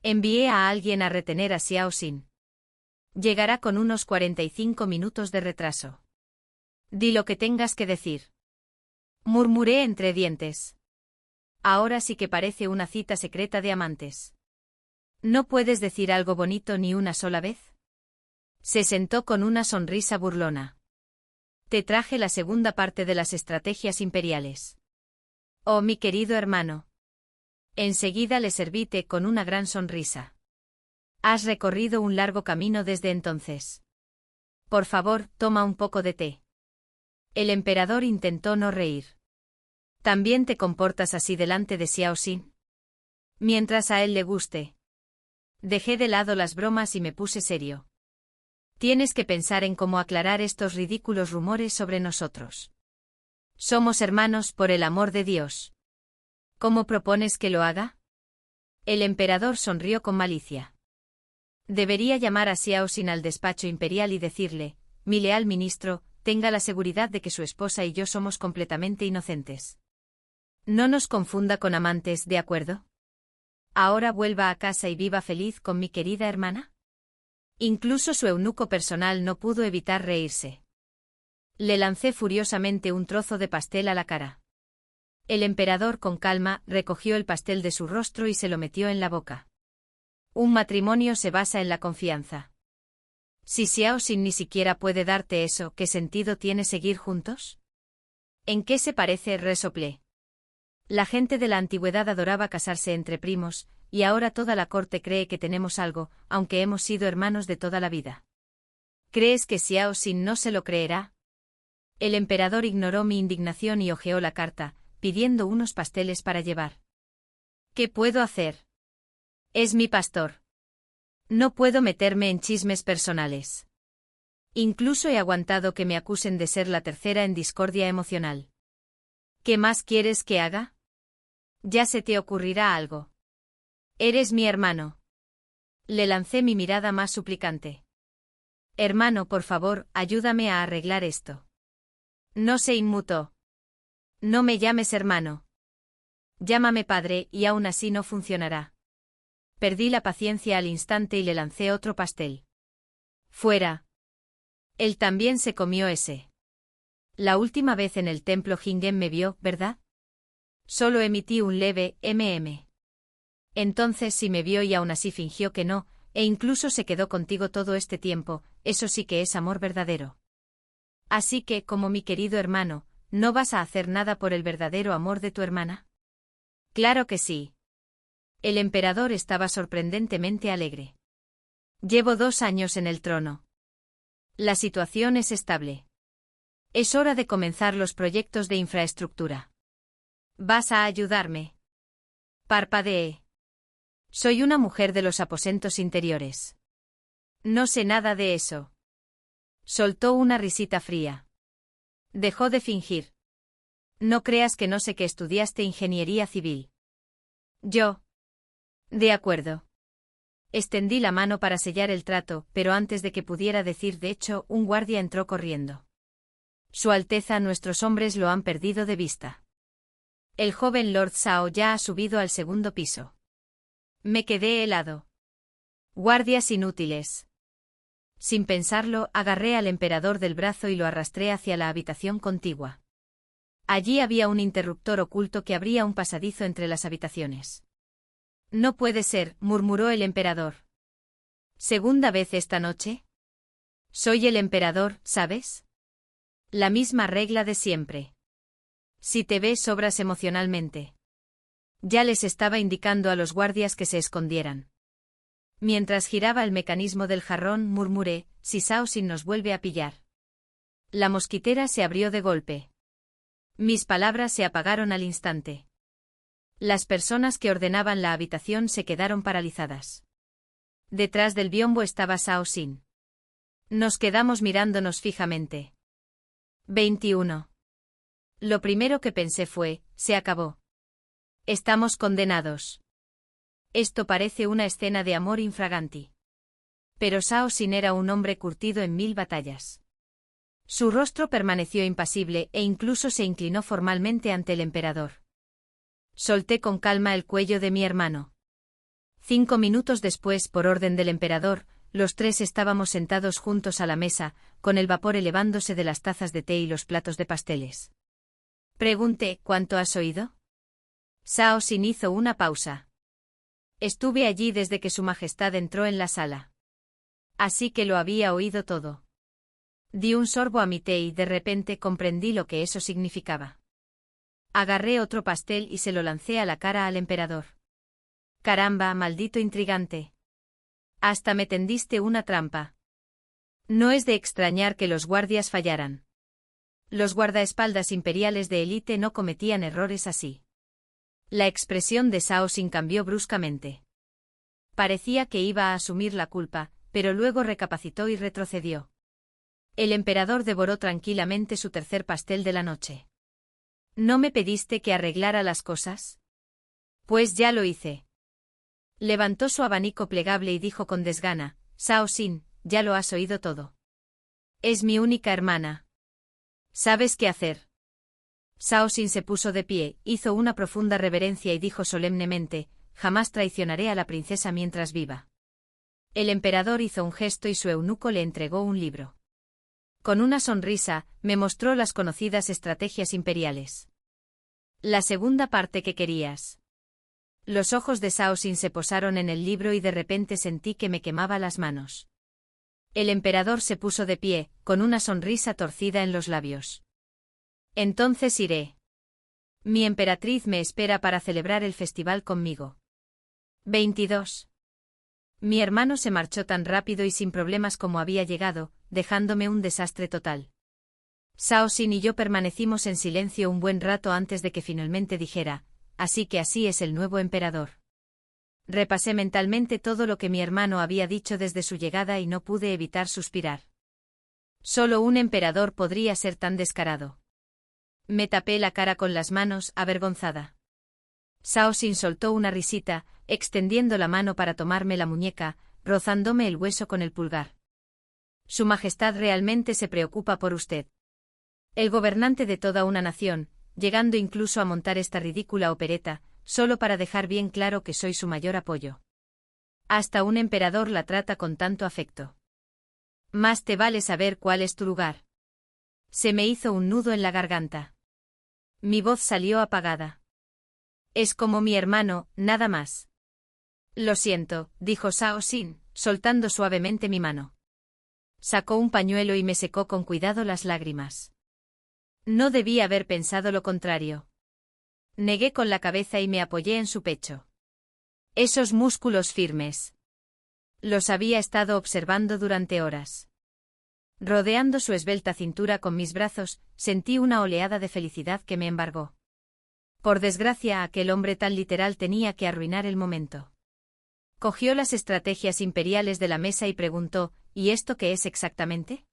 Envié a alguien a retener a Xiaoxin. Llegará con unos 45 minutos de retraso. Di lo que tengas que decir. Murmuré entre dientes. Ahora sí que parece una cita secreta de amantes. ¿No puedes decir algo bonito ni una sola vez? Se sentó con una sonrisa burlona. Te traje la segunda parte de las estrategias imperiales. Oh, mi querido hermano. Enseguida le serví té con una gran sonrisa. Has recorrido un largo camino desde entonces. Por favor, toma un poco de té. El emperador intentó no reír. ¿También te comportas así delante de Xiaoxin? Mientras a él le guste. Dejé de lado las bromas y me puse serio. Tienes que pensar en cómo aclarar estos ridículos rumores sobre nosotros. Somos hermanos, por el amor de Dios. ¿Cómo propones que lo haga? El emperador sonrió con malicia. Debería llamar a Xiaoxin al despacho imperial y decirle, mi leal ministro, tenga la seguridad de que su esposa y yo somos completamente inocentes. No nos confunda con amantes, ¿de acuerdo? Ahora vuelva a casa y viva feliz con mi querida hermana. Incluso su eunuco personal no pudo evitar reírse. Le lancé furiosamente un trozo de pastel a la cara. El emperador, con calma, recogió el pastel de su rostro y se lo metió en la boca. Un matrimonio se basa en la confianza. Si Xiaoxin ni siquiera puede darte eso, ¿qué sentido tiene seguir juntos? ¿En qué se parece? Resoplé. La gente de la antigüedad adoraba casarse entre primos, y ahora toda la corte cree que tenemos algo, aunque hemos sido hermanos de toda la vida. ¿Crees que Xiaoxin no se lo creerá? El emperador ignoró mi indignación y hojeó la carta, pidiendo unos pasteles para llevar. ¿Qué puedo hacer? Es mi pastor. No puedo meterme en chismes personales. Incluso he aguantado que me acusen de ser la tercera en discordia emocional. ¿Qué más quieres que haga? Ya se te ocurrirá algo. Eres mi hermano. Le lancé mi mirada más suplicante. Hermano, por favor, ayúdame a arreglar esto. No se inmutó. No me llames hermano. Llámame padre y aún así no funcionará. Perdí la paciencia al instante y le lancé otro pastel. Fuera. Él también se comió ese. La última vez en el templo Jingen me vio, ¿verdad? Solo emití un leve mm. Entonces sí me vio y aún así fingió que no, e incluso se quedó contigo todo este tiempo, eso sí que es amor verdadero. Así que, como mi querido hermano, ¿no vas a hacer nada por el verdadero amor de tu hermana? Claro que sí. El emperador estaba sorprendentemente alegre. Llevo 2 años en el trono. La situación es estable. Es hora de comenzar los proyectos de infraestructura. ¿Vas a ayudarme? Parpadeé. Soy una mujer de los aposentos interiores. No sé nada de eso. Soltó una risita fría. Dejó de fingir. No creas que no sé que estudiaste ingeniería civil. Yo. De acuerdo. Extendí la mano para sellar el trato, pero antes de que pudiera decir de hecho, un guardia entró corriendo. Su Alteza, nuestros hombres lo han perdido de vista. El joven Lord Zhao ya ha subido al segundo piso. Me quedé helado. Guardias inútiles. Sin pensarlo, agarré al emperador del brazo y lo arrastré hacia la habitación contigua. Allí había un interruptor oculto que abría un pasadizo entre las habitaciones. No puede ser, murmuró el emperador. ¿Segunda vez esta noche? Soy el emperador, ¿sabes? La misma regla de siempre. Si te ves, sobras emocionalmente. Ya les estaba indicando a los guardias que se escondieran. Mientras giraba el mecanismo del jarrón, murmuré, si Zhao Xin nos vuelve a pillar. La mosquitera se abrió de golpe. Mis palabras se apagaron al instante. Las personas que ordenaban la habitación se quedaron paralizadas. Detrás del biombo estaba Zhao Xin. Nos quedamos mirándonos fijamente. 21. Lo primero que pensé fue, se acabó. Estamos condenados. Esto parece una escena de amor infraganti. Pero Zhao Xin era un hombre curtido en 1000 batallas. Su rostro permaneció impasible e incluso se inclinó formalmente ante el emperador. Solté con calma el cuello de mi hermano. 5 minutos después, por orden del emperador, los tres estábamos sentados juntos a la mesa, con el vapor elevándose de las tazas de té y los platos de pasteles. Pregunté, ¿cuánto has oído? Zhao Xin hizo una pausa. Estuve allí desde que su majestad entró en la sala. Así que lo había oído todo. Di un sorbo a mi té y de repente comprendí lo que eso significaba. Agarré otro pastel y se lo lancé a la cara al emperador. Caramba, maldito intrigante. Hasta me tendiste una trampa. No es de extrañar que los guardias fallaran. Los guardaespaldas imperiales de élite no cometían errores así. La expresión de Zhao Xin cambió bruscamente. Parecía que iba a asumir la culpa, pero luego recapacitó y retrocedió. El emperador devoró tranquilamente su tercer pastel de la noche. ¿No me pediste que arreglara las cosas? Pues ya lo hice. Levantó su abanico plegable y dijo con desgana, Zhao Xin, ya lo has oído todo. Es mi única hermana. ¿Sabes qué hacer? Zhao Xin se puso de pie, hizo una profunda reverencia y dijo solemnemente, jamás traicionaré a la princesa mientras viva. El emperador hizo un gesto y su eunuco le entregó un libro. Con una sonrisa, me mostró las conocidas estrategias imperiales. La segunda parte que querías. Los ojos de Zhao Xin se posaron en el libro y de repente sentí que me quemaba las manos. El emperador se puso de pie, con una sonrisa torcida en los labios. Entonces iré. Mi emperatriz me espera para celebrar el festival conmigo. 22. Mi hermano se marchó tan rápido y sin problemas como había llegado, dejándome un desastre total. Shao Xin y yo permanecimos en silencio un buen rato antes de que finalmente dijera, así que así es el nuevo emperador. Repasé mentalmente todo lo que mi hermano había dicho desde su llegada y no pude evitar suspirar. Solo un emperador podría ser tan descarado. Me tapé la cara con las manos, avergonzada. Shao Xin soltó una risita, extendiendo la mano para tomarme la muñeca, rozándome el hueso con el pulgar. Su Majestad realmente se preocupa por usted. El gobernante de toda una nación, llegando incluso a montar esta ridícula opereta, solo para dejar bien claro que soy su mayor apoyo. Hasta un emperador la trata con tanto afecto. Más te vale saber cuál es tu lugar. Se me hizo un nudo en la garganta. Mi voz salió apagada. Es como mi hermano, nada más. Lo siento, dijo Shao Xin, soltando suavemente mi mano. Sacó un pañuelo y me secó con cuidado las lágrimas. No debí haber pensado lo contrario. Negué con la cabeza y me apoyé en su pecho. Esos músculos firmes. Los había estado observando durante horas. Rodeando su esbelta cintura con mis brazos, sentí una oleada de felicidad que me embargó. Por desgracia, aquel hombre tan literal tenía que arruinar el momento. Cogió las estrategias imperiales de la mesa y preguntó, ¿y esto qué es exactamente?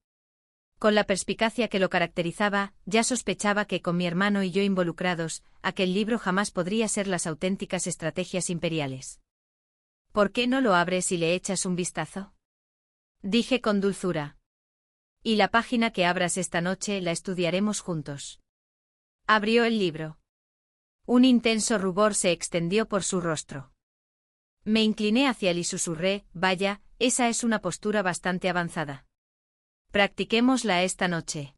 Con la perspicacia que lo caracterizaba, ya sospechaba que con mi hermano y yo involucrados, aquel libro jamás podría ser las auténticas estrategias imperiales. ¿Por qué no lo abres y le echas un vistazo? Dije con dulzura. Y la página que abras esta noche la estudiaremos juntos. Abrió el libro. Un intenso rubor se extendió por su rostro. Me incliné hacia él y susurré, vaya, esa es una postura bastante avanzada. Practiquémosla esta noche.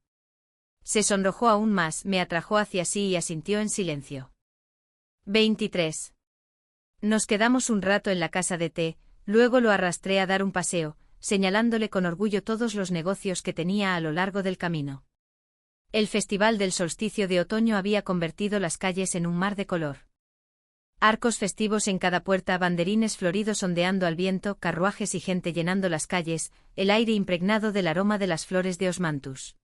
Se sonrojó aún más, me atrajo hacia sí y asintió en silencio. 23. Nos quedamos un rato en la casa de té, luego lo arrastré a dar un paseo, señalándole con orgullo todos los negocios que tenía a lo largo del camino. El festival del solsticio de otoño había convertido las calles en un mar de color. Arcos festivos en cada puerta, banderines floridos ondeando al viento, carruajes y gente llenando las calles, el aire impregnado del aroma de las flores de osmanthus.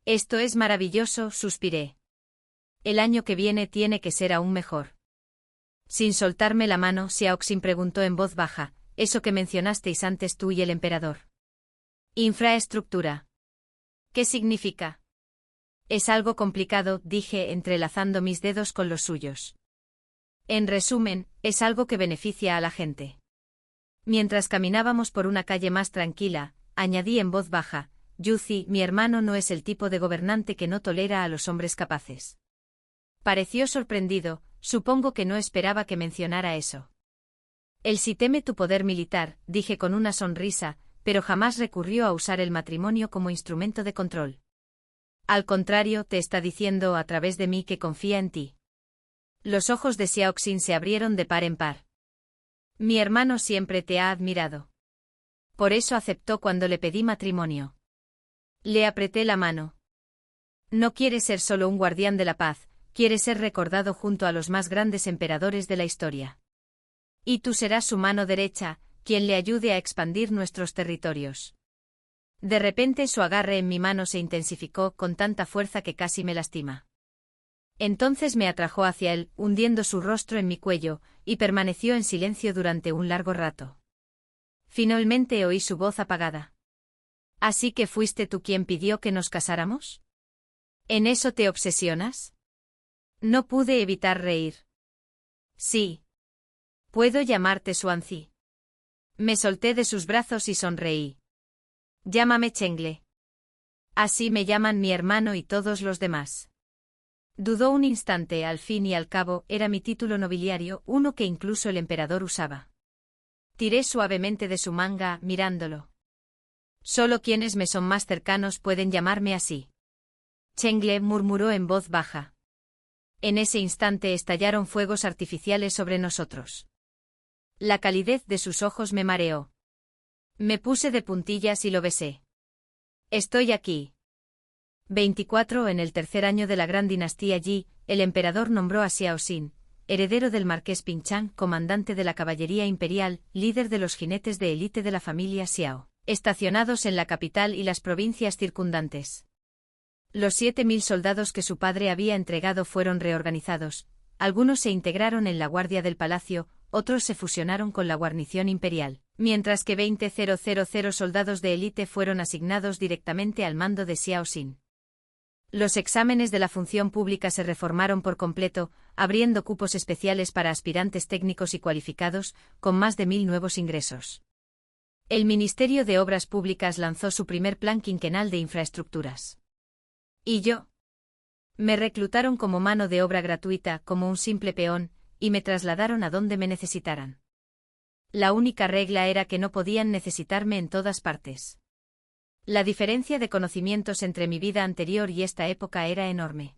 Esto es maravilloso, suspiré. El año que viene tiene que ser aún mejor. Sin soltarme la mano, Xiaoxin preguntó en voz baja, eso que mencionasteis antes tú y el emperador. Infraestructura. ¿Qué significa? Es algo complicado, dije entrelazando mis dedos con los suyos. En resumen, es algo que beneficia a la gente. Mientras caminábamos por una calle más tranquila, añadí en voz baja, Yuzi, mi hermano no es el tipo de gobernante que no tolera a los hombres capaces. Pareció sorprendido, supongo que no esperaba que mencionara eso. Él sí teme tu poder militar, dije con una sonrisa, pero jamás recurrió a usar el matrimonio como instrumento de control. Al contrario, te está diciendo a través de mí que confía en ti. Los ojos de Xiaoxin se abrieron de par en par. Mi hermano siempre te ha admirado. Por eso aceptó cuando le pedí matrimonio. Le apreté la mano. No quiere ser solo un guardián de la paz, quiere ser recordado junto a los más grandes emperadores de la historia. Y tú serás su mano derecha, quien le ayude a expandir nuestros territorios. De repente su agarre en mi mano se intensificó con tanta fuerza que casi me lastima. Entonces me atrajo hacia él, hundiendo su rostro en mi cuello, y permaneció en silencio durante un largo rato. Finalmente oí su voz apagada. ¿Así que fuiste tú quien pidió que nos casáramos? ¿En eso te obsesionas? No pude evitar reír. Sí. ¿Puedo llamarte Xuanzi? Me solté de sus brazos y sonreí. Llámame Chengle. Así me llaman mi hermano y todos los demás. Dudó un instante, al fin y al cabo, era mi título nobiliario, uno que incluso el emperador usaba. Tiré suavemente de su manga, mirándolo. Solo quienes me son más cercanos pueden llamarme así. Chengle murmuró en voz baja. En ese instante estallaron fuegos artificiales sobre nosotros. La calidez de sus ojos me mareó. Me puse de puntillas y lo besé. Estoy aquí. 24. En el tercer año de la gran dinastía Yi, el emperador nombró a Xiaoxin, heredero del marqués Pinchang, comandante de la caballería imperial, líder de los jinetes de élite de la familia Xiao, estacionados en la capital y las provincias circundantes. Los 7.000 soldados que su padre había entregado fueron reorganizados, algunos se integraron en la guardia del palacio, otros se fusionaron con la guarnición imperial, mientras que 20.000 soldados de élite fueron asignados directamente al mando de Xiao Xin. Los exámenes de la función pública se reformaron por completo, abriendo cupos especiales para aspirantes técnicos y cualificados, con más de 1.000 nuevos ingresos. El Ministerio de Obras Públicas lanzó su primer plan quinquenal de infraestructuras. ¿Y yo? Me reclutaron como mano de obra gratuita, como un simple peón, y me trasladaron a donde me necesitaran. La única regla era que no podían necesitarme en todas partes. La diferencia de conocimientos entre mi vida anterior y esta época era enorme.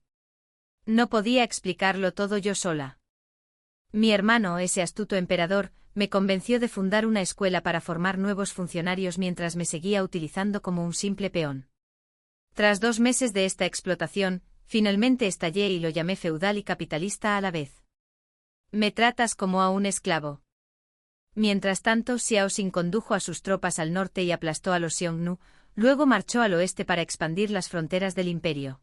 No podía explicarlo todo yo sola. Mi hermano, ese astuto emperador, me convenció de fundar una escuela para formar nuevos funcionarios mientras me seguía utilizando como un simple peón. Tras 2 meses de esta explotación, finalmente estallé y lo llamé feudal y capitalista a la vez. Me tratas como a un esclavo. Mientras tanto, Xiao Xin condujo a sus tropas al norte y aplastó a los Xiongnu, luego marchó al oeste para expandir las fronteras del imperio.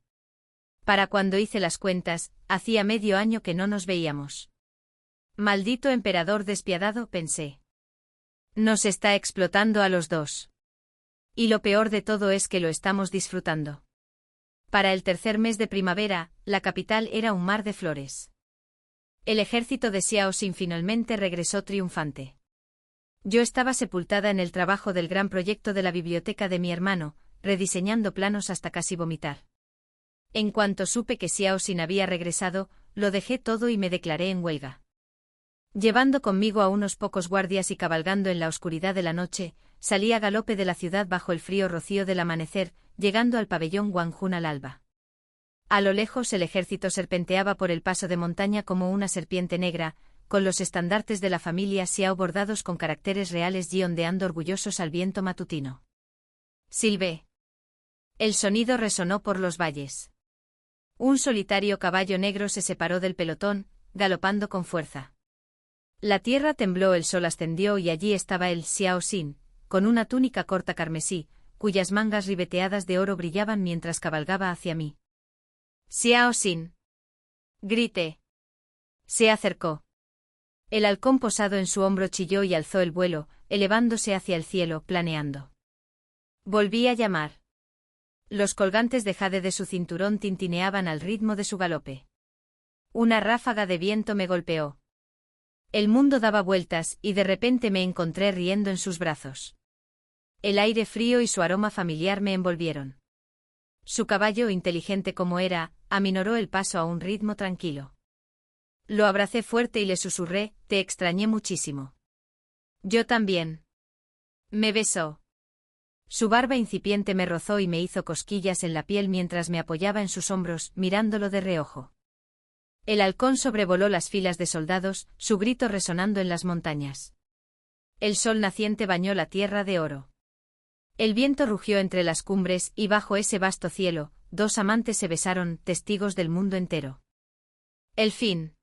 Para cuando hice las cuentas, hacía medio año que no nos veíamos. Maldito emperador despiadado, pensé. Nos está explotando a los dos. Y lo peor de todo es que lo estamos disfrutando. Para el tercer mes de primavera, la capital era un mar de flores. El ejército de Xiao Xin finalmente regresó triunfante. Yo estaba sepultada en el trabajo del gran proyecto de la biblioteca de mi hermano, rediseñando planos hasta casi vomitar. En cuanto supe que Xiao Xin había regresado, lo dejé todo y me declaré en huelga. Llevando conmigo a unos pocos guardias y cabalgando en la oscuridad de la noche, salí a galope de la ciudad bajo el frío rocío del amanecer, llegando al pabellón Guanjun al alba. A lo lejos el ejército serpenteaba por el paso de montaña como una serpiente negra, con los estandartes de la familia Xiao bordados con caracteres reales y ondeando orgullosos al viento matutino. Silbé. El sonido resonó por los valles. Un solitario caballo negro se separó del pelotón, galopando con fuerza. La tierra tembló, el sol ascendió y allí estaba el Xiao Xin, con una túnica corta carmesí, cuyas mangas ribeteadas de oro brillaban mientras cabalgaba hacia mí. Xiao Xin. Grité. Se acercó. El halcón posado en su hombro chilló y alzó el vuelo, elevándose hacia el cielo, planeando. Volví a llamar. Los colgantes de jade de su cinturón tintineaban al ritmo de su galope. Una ráfaga de viento me golpeó. El mundo daba vueltas y de repente me encontré riendo en sus brazos. El aire frío y su aroma familiar me envolvieron. Su caballo, inteligente como era, aminoró el paso a un ritmo tranquilo. Lo abracé fuerte y le susurré, te extrañé muchísimo. Yo también. Me besó. Su barba incipiente me rozó y me hizo cosquillas en la piel mientras me apoyaba en sus hombros, mirándolo de reojo. El halcón sobrevoló las filas de soldados, su grito resonando en las montañas. El sol naciente bañó la tierra de oro. El viento rugió entre las cumbres y bajo ese vasto cielo, 2 amantes se besaron, testigos del mundo entero. El fin.